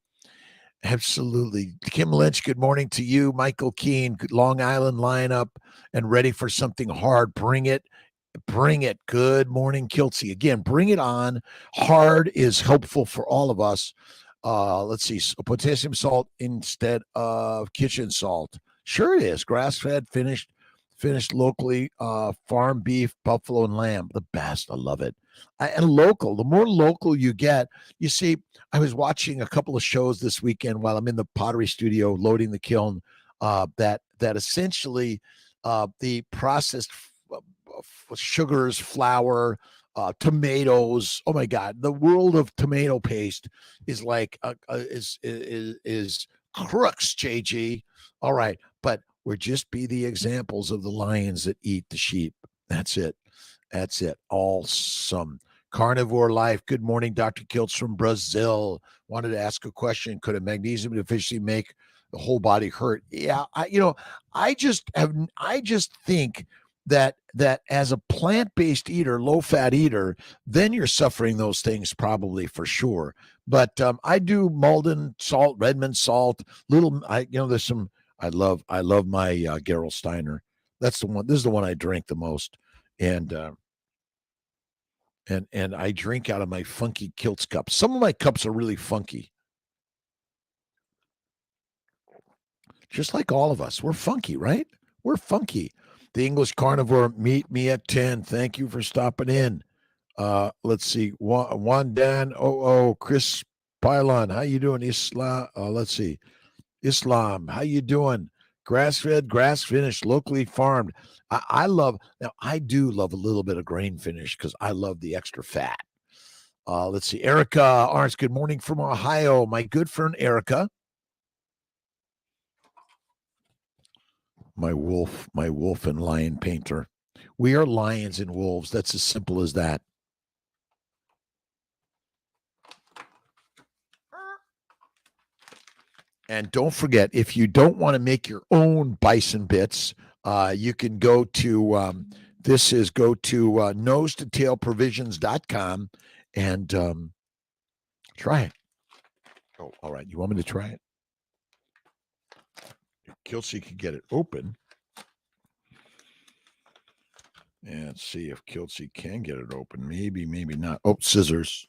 Absolutely. Kim Lynch, good morning to you. Michael Keene, Long Island lineup and ready for something hard. Bring it. Good morning, Kiltz. Again, bring it on. Hard is helpful for all of us. Let's see. Potassium salt instead of kitchen salt. Sure it is. Grass-fed, finished locally, farm beef, buffalo, and lamb. The best. I love it. And local. The more local you get, you see, I was watching a couple of shows this weekend while I'm in the pottery studio loading the kiln, that essentially the processed sugars, flour, tomatoes. Oh my God, the world of tomato paste is like is crooks, JG. All right, but we're just be the examples of the lions that eat the sheep. That's it. Awesome. Carnivore Life. Good morning, Dr. Kiltz from Brazil. Wanted to ask a question. Could a magnesium deficiency make the whole body hurt? Yeah, I just think that as a plant-based eater, low-fat eater, then you're suffering those things probably for sure. But I do Malden salt, Redmond salt, there's some. I love my Gerolsteiner. That's the one. This is the one I drink the most, and I drink out of my funky Kiltz cups. Some of my cups are really funky, just like all of us. We're funky, right? We're funky. The English Carnivore, meet me at 10. Thank you for stopping in. Let's see. Juan Dan. Chris Pylon. How you doing, Islam? Let's see. Islam. How you doing? Grass-fed, grass-finished, locally farmed. I do love a little bit of grain finish because I love the extra fat. Let's see. Erica Arns, good morning from Ohio. My good friend Erica. My wolf and lion painter. We are lions and wolves. That's as simple as that. And don't forget, if you don't want to make your own bison bits, You can go to go to nose-to-tail-provisions.com and try it. Oh, all right. You want me to try it? If Kiltz can get it open. And see if Kiltz can get it open. Maybe, maybe not. Oh, scissors.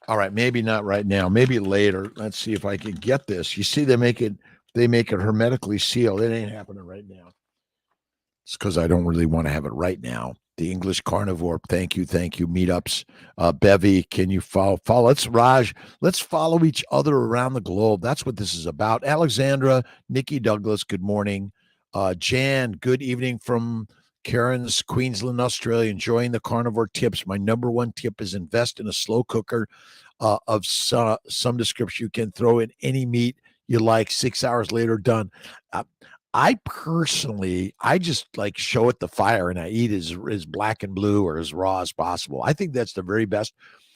All right, maybe not right now. Maybe later. Let's see if I can get this. You see, they make it hermetically sealed. It ain't happening right now. It's because I don't really want to have it right now. The English Carnivore. Thank you. Meetups. Bevy, can you follow? Raj, let's follow each other around the globe. That's what this is about. Alexandra, Nikki Douglas, good morning. Jan, good evening from Karen's, Queensland, Australia. Enjoying the carnivore tips. My number one tip is invest in a slow cooker of some description. You can throw in any meat you like. 6 hours later, done. I personally, I just like show it the fire and I eat as black and blue or as raw as possible. I think that's the very best.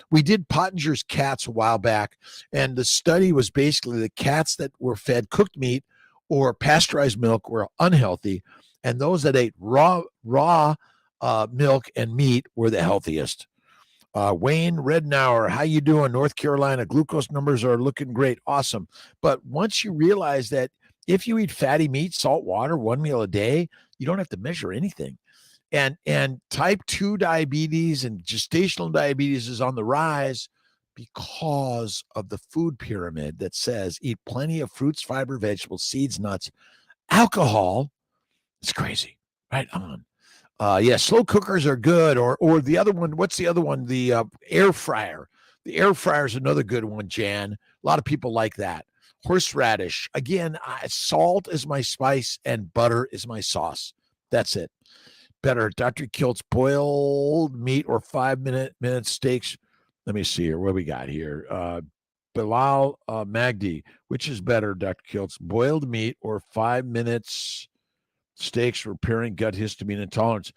We did Pottinger's cats a while back, and the study was basically the cats that were fed cooked meat or pasteurized milk were unhealthy, and those that ate raw milk and meat were the healthiest. Wayne Rednauer, how you doing? North Carolina, glucose numbers are looking great. Awesome. But once you realize that if you eat fatty meat, salt water, one meal a day, you don't have to measure anything. And type 2 diabetes and gestational diabetes is on the rise because of the food pyramid that says eat plenty of fruits, fiber, vegetables, seeds, nuts. Alcohol, it's crazy. Right on. Yeah, slow cookers are good. Or the other one, what's the other one? The air fryer. The air fryer is another good one, Jan. A lot of people like that. Horseradish. Again, salt is my spice and butter is my sauce. That's it. Better. Dr. Kiltz, boiled meat or 5-minute steaks. Let me see here. What we got here? Bilal Magdi. Which is better, Dr. Kiltz? Boiled meat or 5 minutes steaks repairing gut histamine intolerance?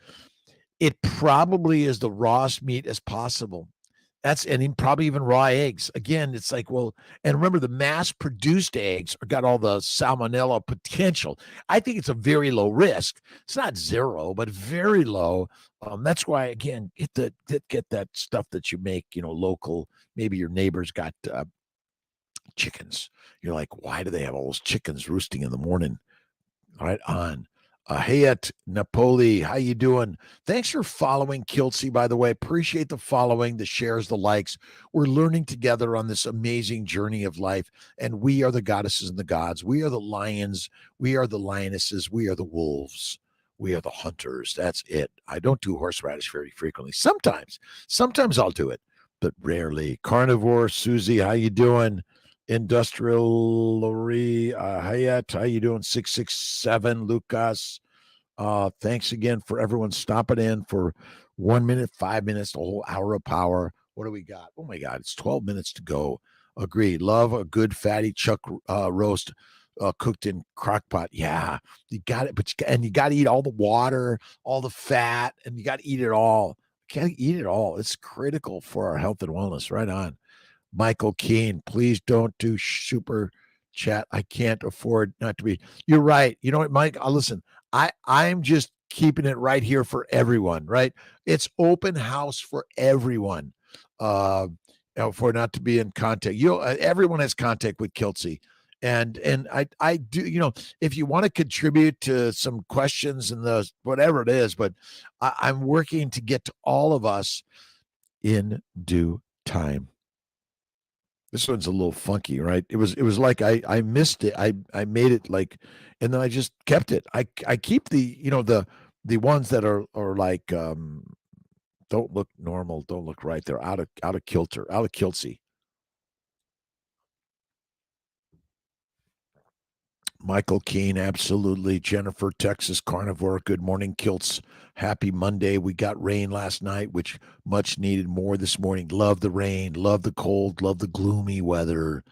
It probably is the rawest meat as possible. And probably even raw eggs. Again, it's like, well, and remember the mass-produced eggs got all the salmonella potential. I think it's a very low risk. It's not zero, but very low. That's why, again, get that stuff that you make, local. Maybe your neighbor's got chickens. You're like, why do they have all those chickens roosting in the morning? Right on. Hayat Napoli, how you doing? Thanks for following Kiltz, by the way. Appreciate the following, the shares, the likes. We're learning together on this amazing journey of life, and we are the goddesses and the gods. We are the lions. We are the lionesses. We are the wolves. We are the hunters. That's it. I don't do horseradish very frequently. Sometimes I'll do it, but rarely. Carnivore, Susie, how you doing? Industrial Lori, Hayat, how you doing? 667, Lucas. Thanks again for everyone stopping in for 1 minute, 5 minutes, the whole hour of power. What do we got? Oh my God, it's 12 minutes to go. Agreed. Love a good fatty chuck roast cooked in crock pot. Yeah, you got it. But you got to eat all the water, all the fat, and you got to eat it all. Can't eat it all. It's critical for our health and wellness. Right on. Michael Keene, please don't do super chat. I can't afford not to be. You're right. You know what, Mike? Listen, I'm just keeping it right here for everyone, right? It's open house for everyone. For not to be in contact. Everyone has contact with Kiltz. And I do, if you want to contribute to some questions and the whatever it is, but I'm working to get to all of us in due time. This one's a little funky, right? It was like I missed it. I made it like, and then I just kept it. I keep the the ones that are like don't look normal, don't look right. They're out of kilter, out of Kiltz. Michael Keene, absolutely. Jennifer, Texas Carnivore. Good morning, Kiltz. Happy Monday. We got rain last night, which much needed more this morning. Love the rain, love the cold, love the gloomy weather,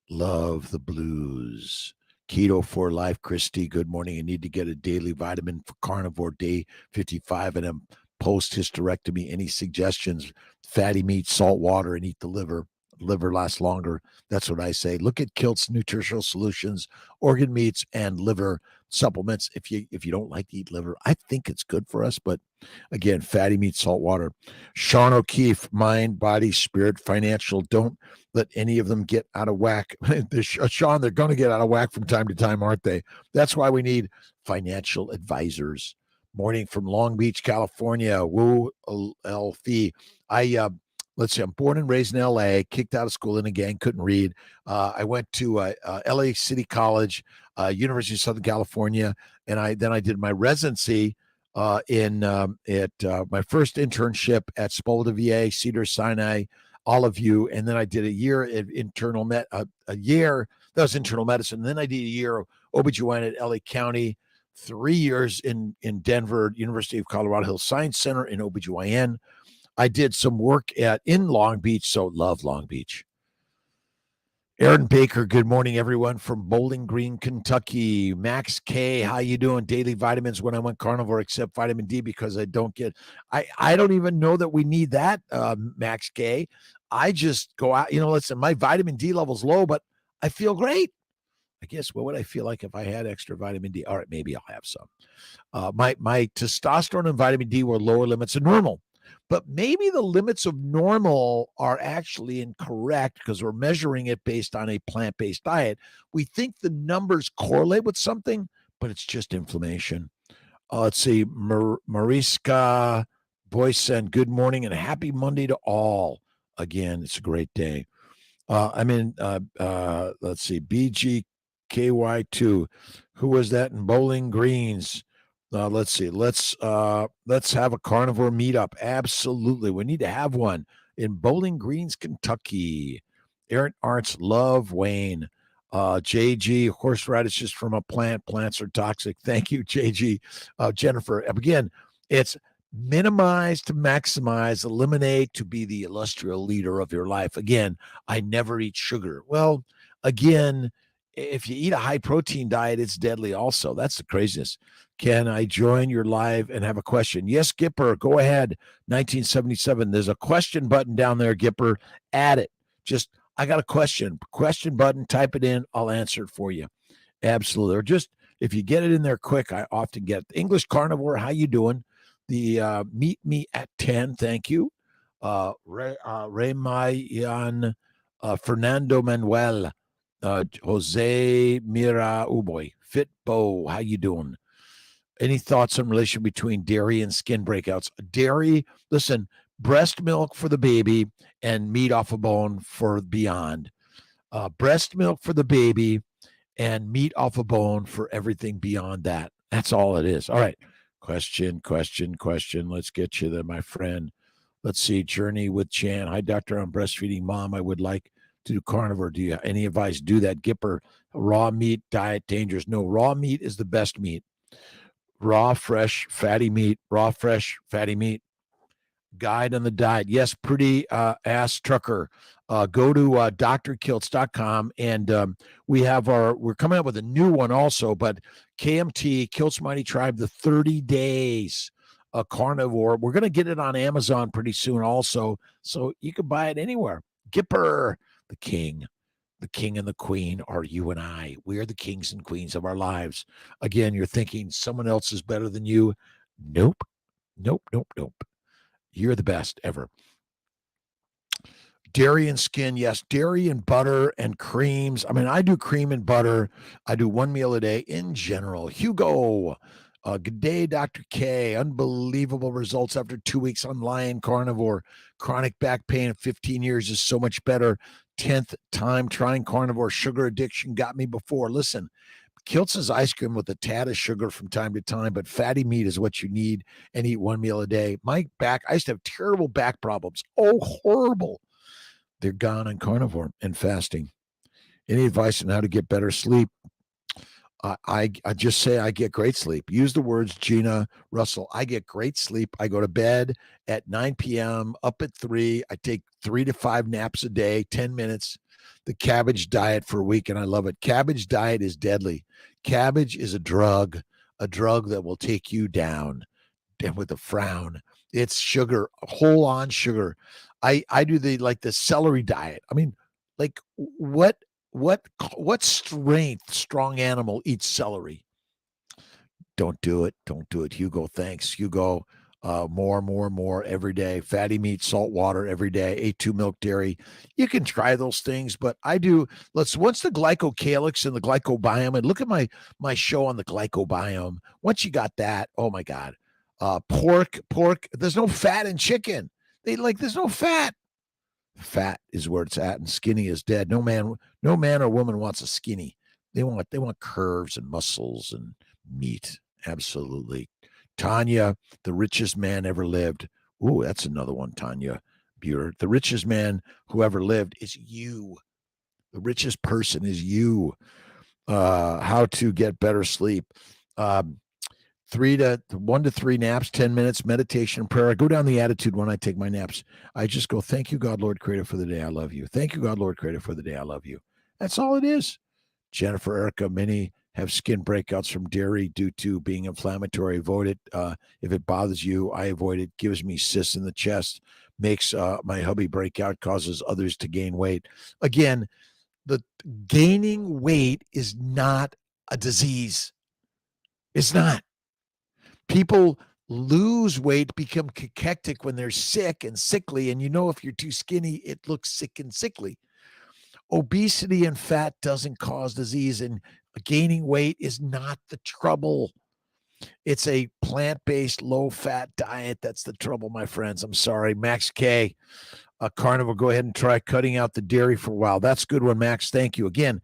love the blues. Keto for life, Christy. Good morning. I need to get a daily vitamin for carnivore day 55 and a post hysterectomy. Any suggestions? Fatty meat, salt water, and eat the liver. liver lasts longer. That's what I say. Look at Kiltz Nutritional Solutions, organ meats and liver supplements. If you don't like to eat liver, I think it's good for us. But again, fatty meat, salt water. Sean O'Keefe, mind, body, spirit, financial. Don't let any of them get out of whack. Sean, they're going to get out of whack from time to time, aren't they? That's why we need financial advisors. Morning from Long Beach, California. Woo Elfie. Let's see, I'm born and raised in LA, kicked out of school in a gang, couldn't read. I went to LA City College, University of Southern California, and I did my residency at my first internship at Spolta VA, Cedar Sinai, all of you, and then I did a year at a year that was internal medicine. And then I did a year of OBGYN at LA County, 3 years in Denver, University of Colorado Hills Science Center in OBGYN. I did some work in Long Beach, so love Long Beach. Aaron Baker, good morning, everyone from Bowling Green, Kentucky. Max K, how you doing? Daily vitamins when I went carnivore, except vitamin D because I don't even know that we need that, Max K. I just go out, listen, my vitamin D level's low, but I feel great. I guess what would I feel like if I had extra vitamin D? All right, maybe I'll have some. My testosterone and vitamin D were lower limits of normal. But maybe the limits of normal are actually incorrect because we're measuring it based on a plant-based diet. We think the numbers correlate with something, but it's just inflammation. Let's see. Mariska Boysen, good morning and happy Monday to all. Again, it's a great day. Let's see. BGKY2. Who was that in Bowling Greens? Let's see. Let's have a carnivore meetup. Absolutely. We need to have one in Bowling Greens, Kentucky. Aaron Arts, love Wayne. JG, horseradish is from a plant. Plants are toxic. Thank you, JG. Jennifer, again, it's minimize to maximize, eliminate to be the illustrious leader of your life. Again, I never eat sugar. Well, again, if you eat a high protein diet, it's deadly also. That's the craziness. Can I join your live and have a question? Yes, Gipper, go ahead. 1977. There's a question button down there, Gipper. Add it. Just, I got a question. Question button, type it in. I'll answer it for you. Absolutely. Or just, if you get it in there quick, I often get it. English Carnivore, how you doing? The meet me at 10. Thank you. Remayan Fernando Manuel. Jose Mira Uboy, Fit Bo, how you doing? Any thoughts on relation between dairy and skin breakouts? Dairy, listen, breast milk for the baby and meat off a bone for beyond. Breast milk for the baby and meat off a bone for everything beyond that. That's all it is. All right. Question. Let's get you there, my friend. Let's see. Journey with Chan. Hi, doctor. I'm breastfeeding mom. I would like to do carnivore. Do you have any advice? Do that. Gipper, raw meat diet dangerous? No, raw meat is the best meat. Raw, fresh, fatty meat. Raw, fresh, fatty meat. Guide on the diet. Yes, pretty ass trucker. Go to drkiltz.com and we're coming up with a new one also, but KMT, Kiltz Mighty Tribe, the 30 days carnivore. We're going to get it on Amazon pretty soon also, so you can buy it anywhere. Gipper, the king and the queen are you and I. We are the kings and queens of our lives. Again, you're thinking someone else is better than you. Nope. You're the best ever. Dairy and skin, yes. Dairy and butter and creams. I mean, I do cream and butter. I do one meal a day in general. Hugo, good day, Dr. K. Unbelievable results after 2 weeks on Lion Carnivore. Chronic back pain of 15 years is so much better. 10th time trying carnivore. Sugar addiction got me before. Listen, Kiltz's ice cream with a tad of sugar from time to time, but fatty meat is what you need, and eat one meal a day. My back, I used to have terrible back problems. Oh, horrible. They're gone on carnivore and fasting. Any advice on how to get better sleep? I just say I get great sleep. Use the words Gina Russell. I get great sleep. I go to bed at 9 p.m., up at 3. I take 3 to 5 naps a day, 10 minutes. The cabbage diet for a week, and I love it. Cabbage diet is deadly. Cabbage is a drug that will take you down. and with a frown. It's sugar, whole on sugar. I do the celery diet. I mean, like what strong animal eats celery? Don't do it. Don't do it. Hugo, thanks. Hugo, more every day. Fatty meat, salt water every day. A2 milk, dairy. You can try those things, but I do. Once the glycocalyx and the glycobiome, and look at my show on the glycobiome. Once you got that, oh my God. Pork. There's no fat in chicken. There's no fat. Fat is where it's at, and skinny is dead. No man or woman wants a skinny. They want curves and muscles and meat. Absolutely. Tanya, the richest man ever lived. Ooh, that's another one, Tanya Buer. The richest man who ever lived is you. The richest person is you. How to get better sleep. 1 to 3 naps, 10 minutes, meditation, prayer. I go down the attitude when I take my naps. I just go, thank you, God, Lord, Creator, for the day I love you. Thank you, God, Lord, Creator, for the day I love you. That's all it is. Jennifer, Erica, many have skin breakouts from dairy due to being inflammatory. Avoid it. If it bothers you, I avoid it. Gives me cysts in the chest, makes my hubby break out, causes others to gain weight. Again, the gaining weight is not a disease. It's not. People lose weight, become cachectic when they're sick and sickly. And if you're too skinny, it looks sick and sickly. Obesity and fat doesn't cause disease, and gaining weight is not the trouble. It's a plant-based, low-fat diet that's the trouble, my friends. I'm sorry. Max K, Carnivore, go ahead and try cutting out the dairy for a while. That's a good one, Max. Thank you. Again,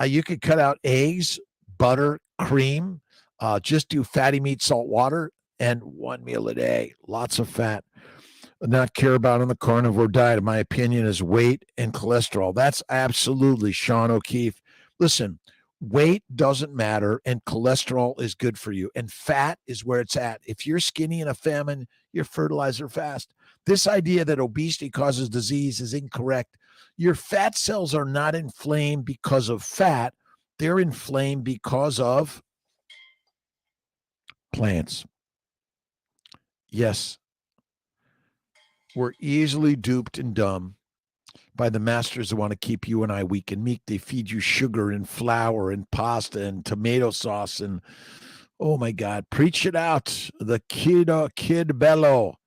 you could cut out eggs, butter, cream. Just do fatty meat, salt water, and 1 meal a day. Lots of fat. Not care about on the carnivore diet, in my opinion, is weight and cholesterol. That's absolutely Sean O'Keefe. Listen, weight doesn't matter, and cholesterol is good for you, and fat is where it's at. If you're skinny in a famine, you're fertilizer fast. This idea that obesity causes disease is incorrect. Your fat cells are not inflamed because of fat. They're inflamed because of plants. Yes. We're easily duped and dumb by the masters who want to keep you and I weak and meek. They feed you sugar and flour and pasta and tomato sauce and, oh my God, preach it out. The kid bellow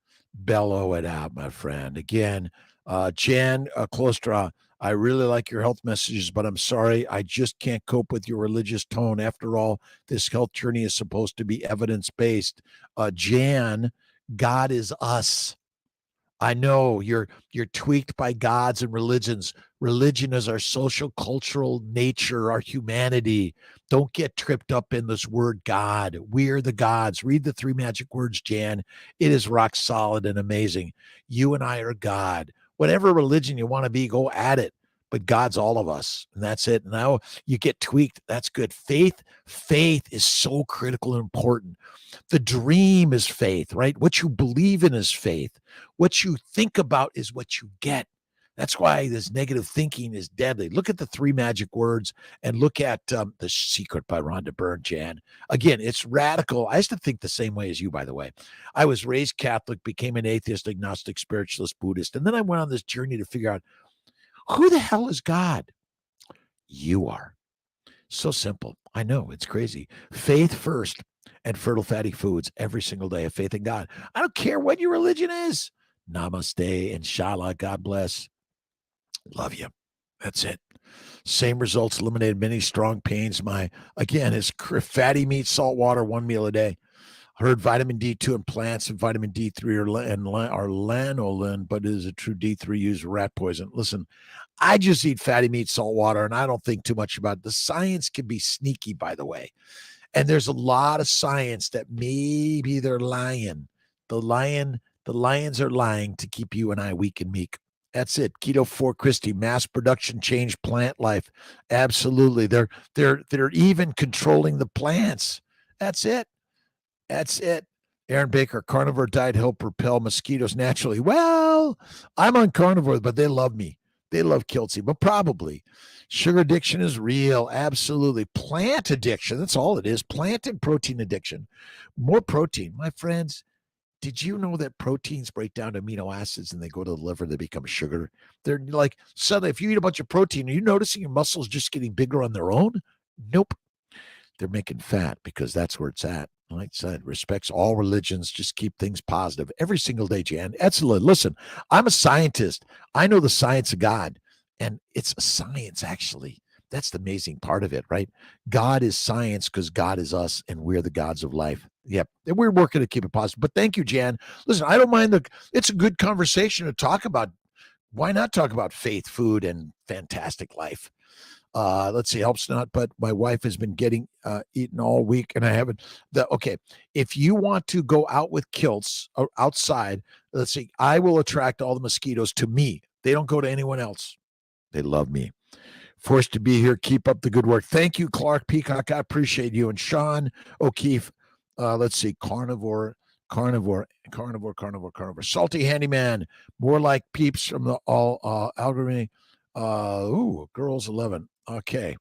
it out, my friend. Again, Jan Klostra, I really like your health messages, but I'm sorry, I just can't cope with your religious tone. After all, this health journey is supposed to be evidence-based. Jan, God is us. I know you're tweaked by gods and religions. Religion is our social, cultural nature, our humanity. Don't get tripped up in this word God. We're the gods. Read the 3 magic words, Jan. It is rock solid and amazing. You and I are God. Whatever religion you want to be, go at it. But God's all of us, and that's it. Now you get tweaked. That's good. Faith is so critical and important. The dream is faith, right? What you believe in is faith. What you think about is what you get. That's why this negative thinking is deadly. Look at the 3 magic words and look at The Secret by Rhonda Byrne, Jan. Again, it's radical. I used to think the same way as you, by the way. I was raised Catholic, became an atheist, agnostic, spiritualist, Buddhist, and then I went on this journey to figure out, who the hell is God? You are. So simple. I know, it's crazy. Faith first and fertile fatty foods every single day. Have faith in God. I don't care what your religion is. Namaste, inshallah, God bless. Love you. That's it. Same results, eliminated many strong pains. Again, is fatty meat, salt water, 1 meal a day. Heard vitamin D2 in plants and vitamin D3 are lanolin, but is a true D3 used rat poison? Listen, I just eat fatty meat, salt water, and I don't think too much about it. The science can be sneaky, by the way. And there's a lot of science that maybe they're lying. The lions are lying to keep you and I weak and meek. That's it. Keto for Christy, mass production change plant life. Absolutely. They're even controlling the plants. That's it. That's it. Aaron Baker, carnivore diet help repel mosquitoes naturally. Well, I'm on carnivore, but they love me. They love Kiltzy, but probably. Sugar addiction is real. Absolutely. Plant addiction. That's all it is. Plant and protein addiction. More protein. My friends, Did you know that proteins break down to amino acids and they go to the liver, they become sugar? They're like, suddenly, if you eat a bunch of protein, are you noticing your muscles just getting bigger on their own? Nope. They're making fat because that's where it's at. Like I said, respects all religions. Just keep things positive every single day, Jan. Excellent. Listen, I'm a scientist. I know the science of God, and it's a science, actually. That's the amazing part of it, right? God is science because God is us, and we're the gods of life. Yep. And we're working to keep it positive. But thank you, Jan. Listen, I don't mind it's a good conversation to talk about. Why not talk about faith, food, and fantastic life? Let's see, helps not, but my wife has been getting eaten all week and I haven't. Okay, if you want to go out with Kiltz or outside, let's see, I will attract all the mosquitoes to me. They don't go to anyone else. They love me. Forced to be here. Keep up the good work. Thank you, Clark Peacock. I appreciate you. And Sean O'Keefe, let's see, Carnivore. Salty Handyman, more like peeps from the all algorithm. Girls 11. Okay.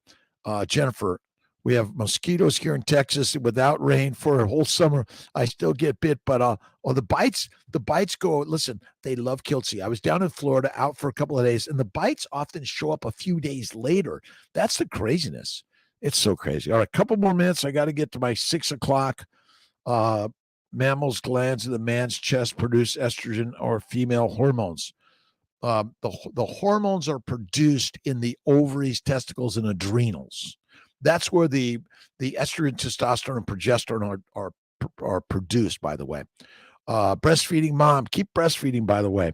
Jennifer, we have mosquitoes here in Texas without rain for a whole summer. I still get bit, but the bites go, listen, they love Kiltzy. I was down in Florida out for a couple of days, and the bites often show up a few days later. That's the craziness. It's so crazy. All right, a couple more minutes. I got to get to my 6 o'clock. Mammals' glands in the man's chest produce estrogen or female hormones. The hormones are produced in the ovaries, testicles, and adrenals. That's where the estrogen, testosterone, and progesterone are produced, by the way. Breastfeeding mom, keep breastfeeding, by the way.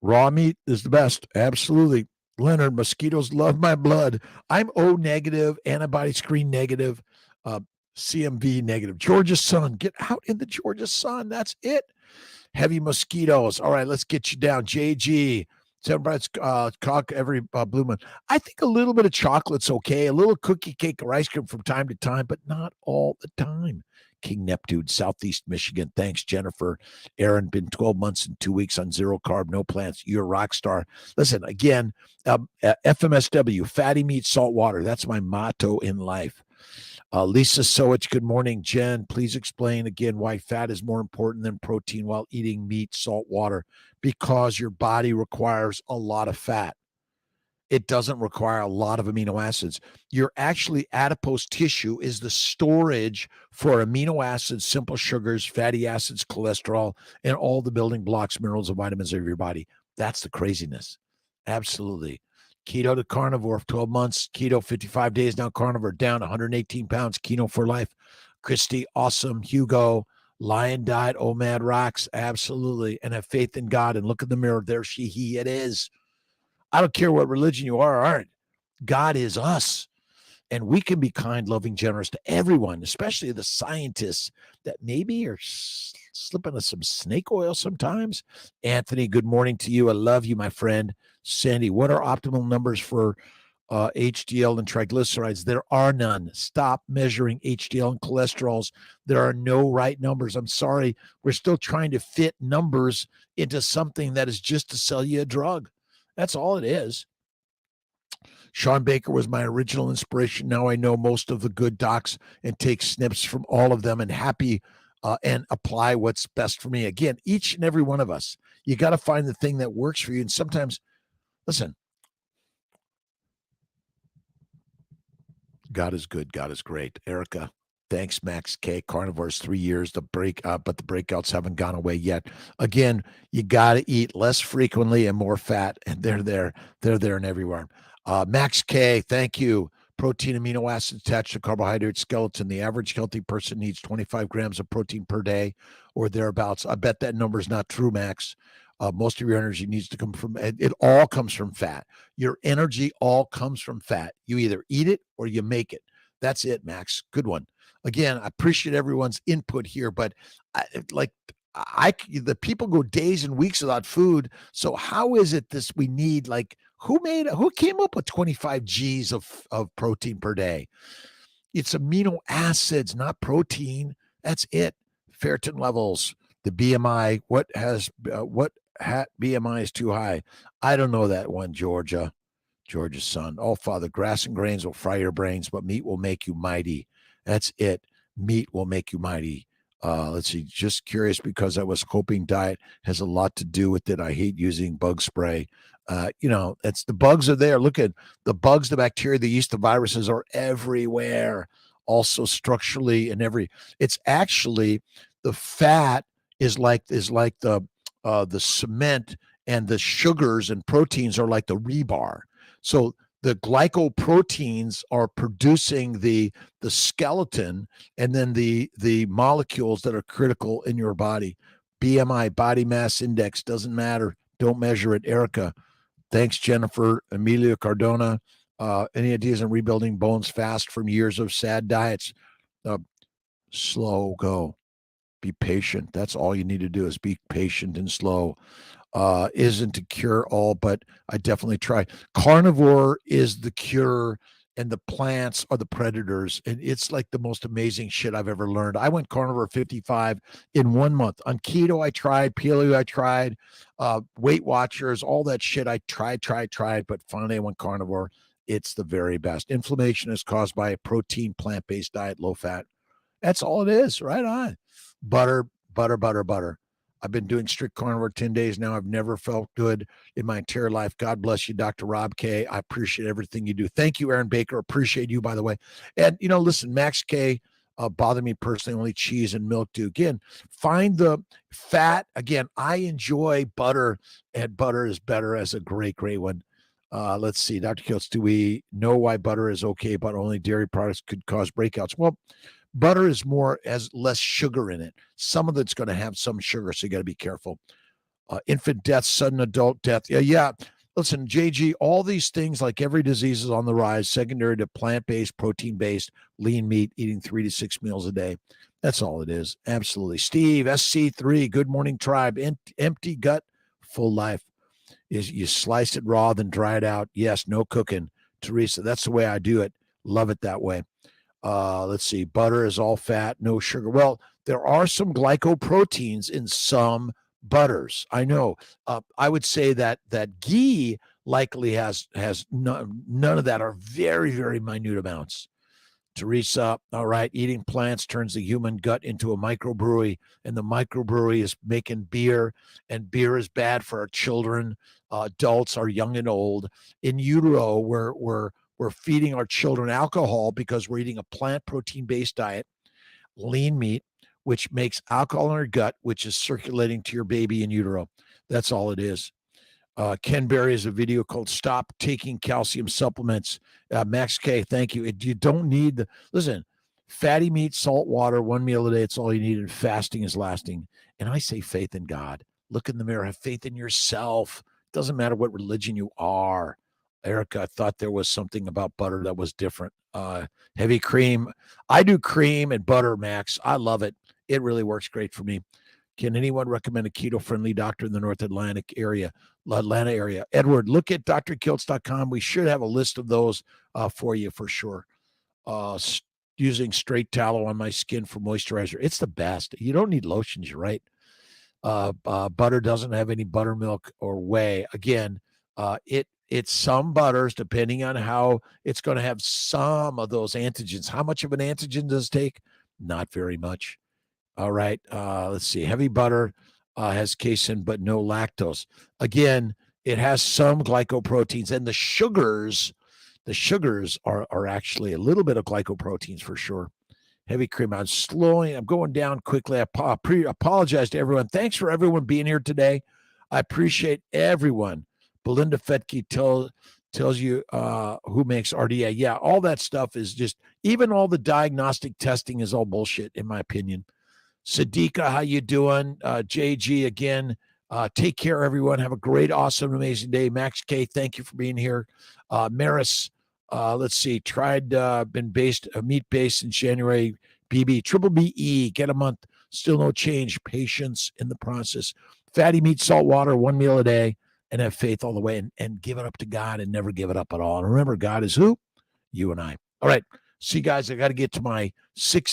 Raw meat is the best. Absolutely. Leonard, mosquitoes love my blood. I'm O negative, antibody screen negative, CMV negative. Georgia sun, get out in the Georgia sun. That's it. Heavy mosquitoes. All right, let's get you down. JG, Sembrites, cock every blue moon. I think a little bit of chocolate's okay. A little cookie cake or ice cream from time to time, but not all the time. King Neptune, Southeast Michigan. Thanks, Jennifer. Aaron, been 12 months and 2 weeks on zero carb, no plants. You're a rock star. Listen, again, FMSW, fatty meat, salt water. That's my motto in life. Lisa Sowich, good morning. Jen, please explain again why fat is more important than protein while eating meat, salt, water. Because your body requires a lot of fat. It doesn't require a lot of amino acids. Your actually adipose tissue is the storage for amino acids, simple sugars, fatty acids, cholesterol, and all the building blocks, minerals, and vitamins of your body. That's the craziness. Absolutely. Keto to carnivore, 12 months. Keto, 55 days now. Carnivore, down 118 pounds. Keto for life. Christy, awesome. Hugo, Lion Diet, OMAD rocks. Absolutely. And have faith in God and look in the mirror. There she, he, it is. I don't care what religion you are or aren't. God is us. And we can be kind, loving, generous to everyone, especially the scientists that maybe are slipping us some snake oil sometimes. Anthony, good morning to you. I love you, my friend. Sandy, what are optimal numbers for HDL and triglycerides? There are none. Stop measuring HDL and cholesterols. There are no right numbers. I'm sorry. We're still trying to fit numbers into something that is just to sell you a drug. That's all it is. Sean Baker was my original inspiration. Now I know most of the good docs and take snips from all of them and and apply what's best for me. Again, each and every one of us, you got to find the thing that works for you. And sometimes, listen, God is good. God is great. Erica, thanks, Max K. Carnivore's 3 years, but the breakouts haven't gone away yet. Again, you got to eat less frequently and more fat, and they're there and everywhere. Max K, thank you. Protein, amino acids attached to carbohydrate skeleton. The average healthy person needs 25 grams of protein per day or thereabouts. I bet that number is not true, Max. Most of your energy needs to come from, it all comes from fat. Your energy all comes from fat. You either eat it or you make it. That's it, Max. Good one. Again, I appreciate everyone's input here, but the people go days and weeks without food. So how is it this we need, who came up with 25 G's of protein per day? It's amino acids, not protein. That's it. Ferritin levels, the BMI, what BMI is too high. I don't know that one, Georgia's son. Oh, Father, grass and grains will fry your brains, but meat will make you mighty. That's it. Meat will make you mighty. Let's see, just curious because I was hoping diet has a lot to do with it. I hate using bug spray. It's the bugs are there. Look at the bugs, the bacteria, the yeast, the viruses are everywhere. Also structurally it's actually the fat is like the cement, and the sugars and proteins are like the rebar. So the glycoproteins are producing the skeleton, and then the molecules that are critical in your body. BMI, body mass index, doesn't matter. Don't measure it. Erica, thanks. Jennifer, Amelia Cardona, any ideas on rebuilding bones fast from years of sad diets? Slow go. Be patient. That's all you need to do, is be patient and slow. Isn't to cure all, but I definitely try. Carnivore is the cure, and the plants are the predators. And it's like the most amazing shit I've ever learned. I went carnivore 55 in 1 month. On keto, I tried. Paleo, I tried. Weight Watchers, all that shit. I tried. But finally, I went carnivore. It's the very best. Inflammation is caused by a protein, plant-based diet, low fat. That's all it is. Right on. Butter. I've been doing strict carnivore 10 days now. I've never felt good in my entire life. God bless you, Dr. Rob K. I appreciate everything you do. Thank you, Aaron Baker. Appreciate you, by the way. And, listen, Max K, bother me personally. Only cheese and milk do. Again, find the fat. Again, I enjoy butter, and butter is better as a great, great one. Let's see, Dr. Kiltz, do we know why butter is okay, but only dairy products could cause breakouts? Well, butter is has less sugar in it. Some of it's going to have some sugar, so you got to be careful. Infant death, sudden adult death. Yeah. Listen, JG, all these things, like every disease, is on the rise, secondary to plant-based, protein-based, lean meat, eating 3 to 6 meals a day. That's all it is. Absolutely. Steve, SC3, good morning, tribe. Empty gut, full life. You slice it raw, then dry it out. Yes, no cooking. Teresa, that's the way I do it. Love it that way. Let's see. Butter is all fat, no sugar. Well, there are some glycoproteins in some butters. I know. I would say that ghee likely has none of that, or very, very minute amounts. Teresa, all right, eating plants turns the human gut into a microbrewery, and the microbrewery is making beer, and beer is bad for our children, adults, our young and old. In utero, we're feeding our children alcohol because we're eating a plant protein-based diet, lean meat, which makes alcohol in our gut, which is circulating to your baby in utero. That's all it is. Ken Berry has a video called Stop Taking Calcium Supplements. Max K, thank you. You don't need listen, fatty meat, salt water, 1 meal a day. It's all you need. And fasting is lasting. And I say faith in God. Look in the mirror. Have faith in yourself. Doesn't matter what religion you are. Erica, I thought there was something about butter that was different. Heavy cream. I do cream and butter, Max. I love it. It really works great for me. Can anyone recommend a keto-friendly doctor in the North Atlanta area? Edward, look at drkiltz.com. We should have a list of those for you for sure. Using straight tallow on my skin for moisturizer. It's the best. You don't need lotions, you're right. Butter doesn't have any buttermilk or whey. Again, it's some butters, depending on how it's going to have some of those antigens. How much of an antigen does it take? Not very much. All right. Let's see. Heavy butter has casein, but no lactose. Again, it has some glycoproteins, and the sugars are actually a little bit of glycoproteins for sure. Heavy cream. I'm going down quickly. I apologize to everyone. Thanks for everyone being here today. I appreciate everyone. Belinda Fetke tells you who makes RDA. Yeah, all that stuff is just, even all the diagnostic testing is all bullshit, in my opinion. Sadiqa, how you doing? JG, again, take care, everyone. Have a great, awesome, amazing day. Max K, thank you for being here. Maris, let's see, been meat-based in January. BB, triple BE, get a month, still no change. Patience in the process. Fatty meat, salt water, 1 meal a day, and have faith all the way, and give it up to God and never give it up at all. And remember, God is who? You and I. All right. See you guys. I got to get to my 6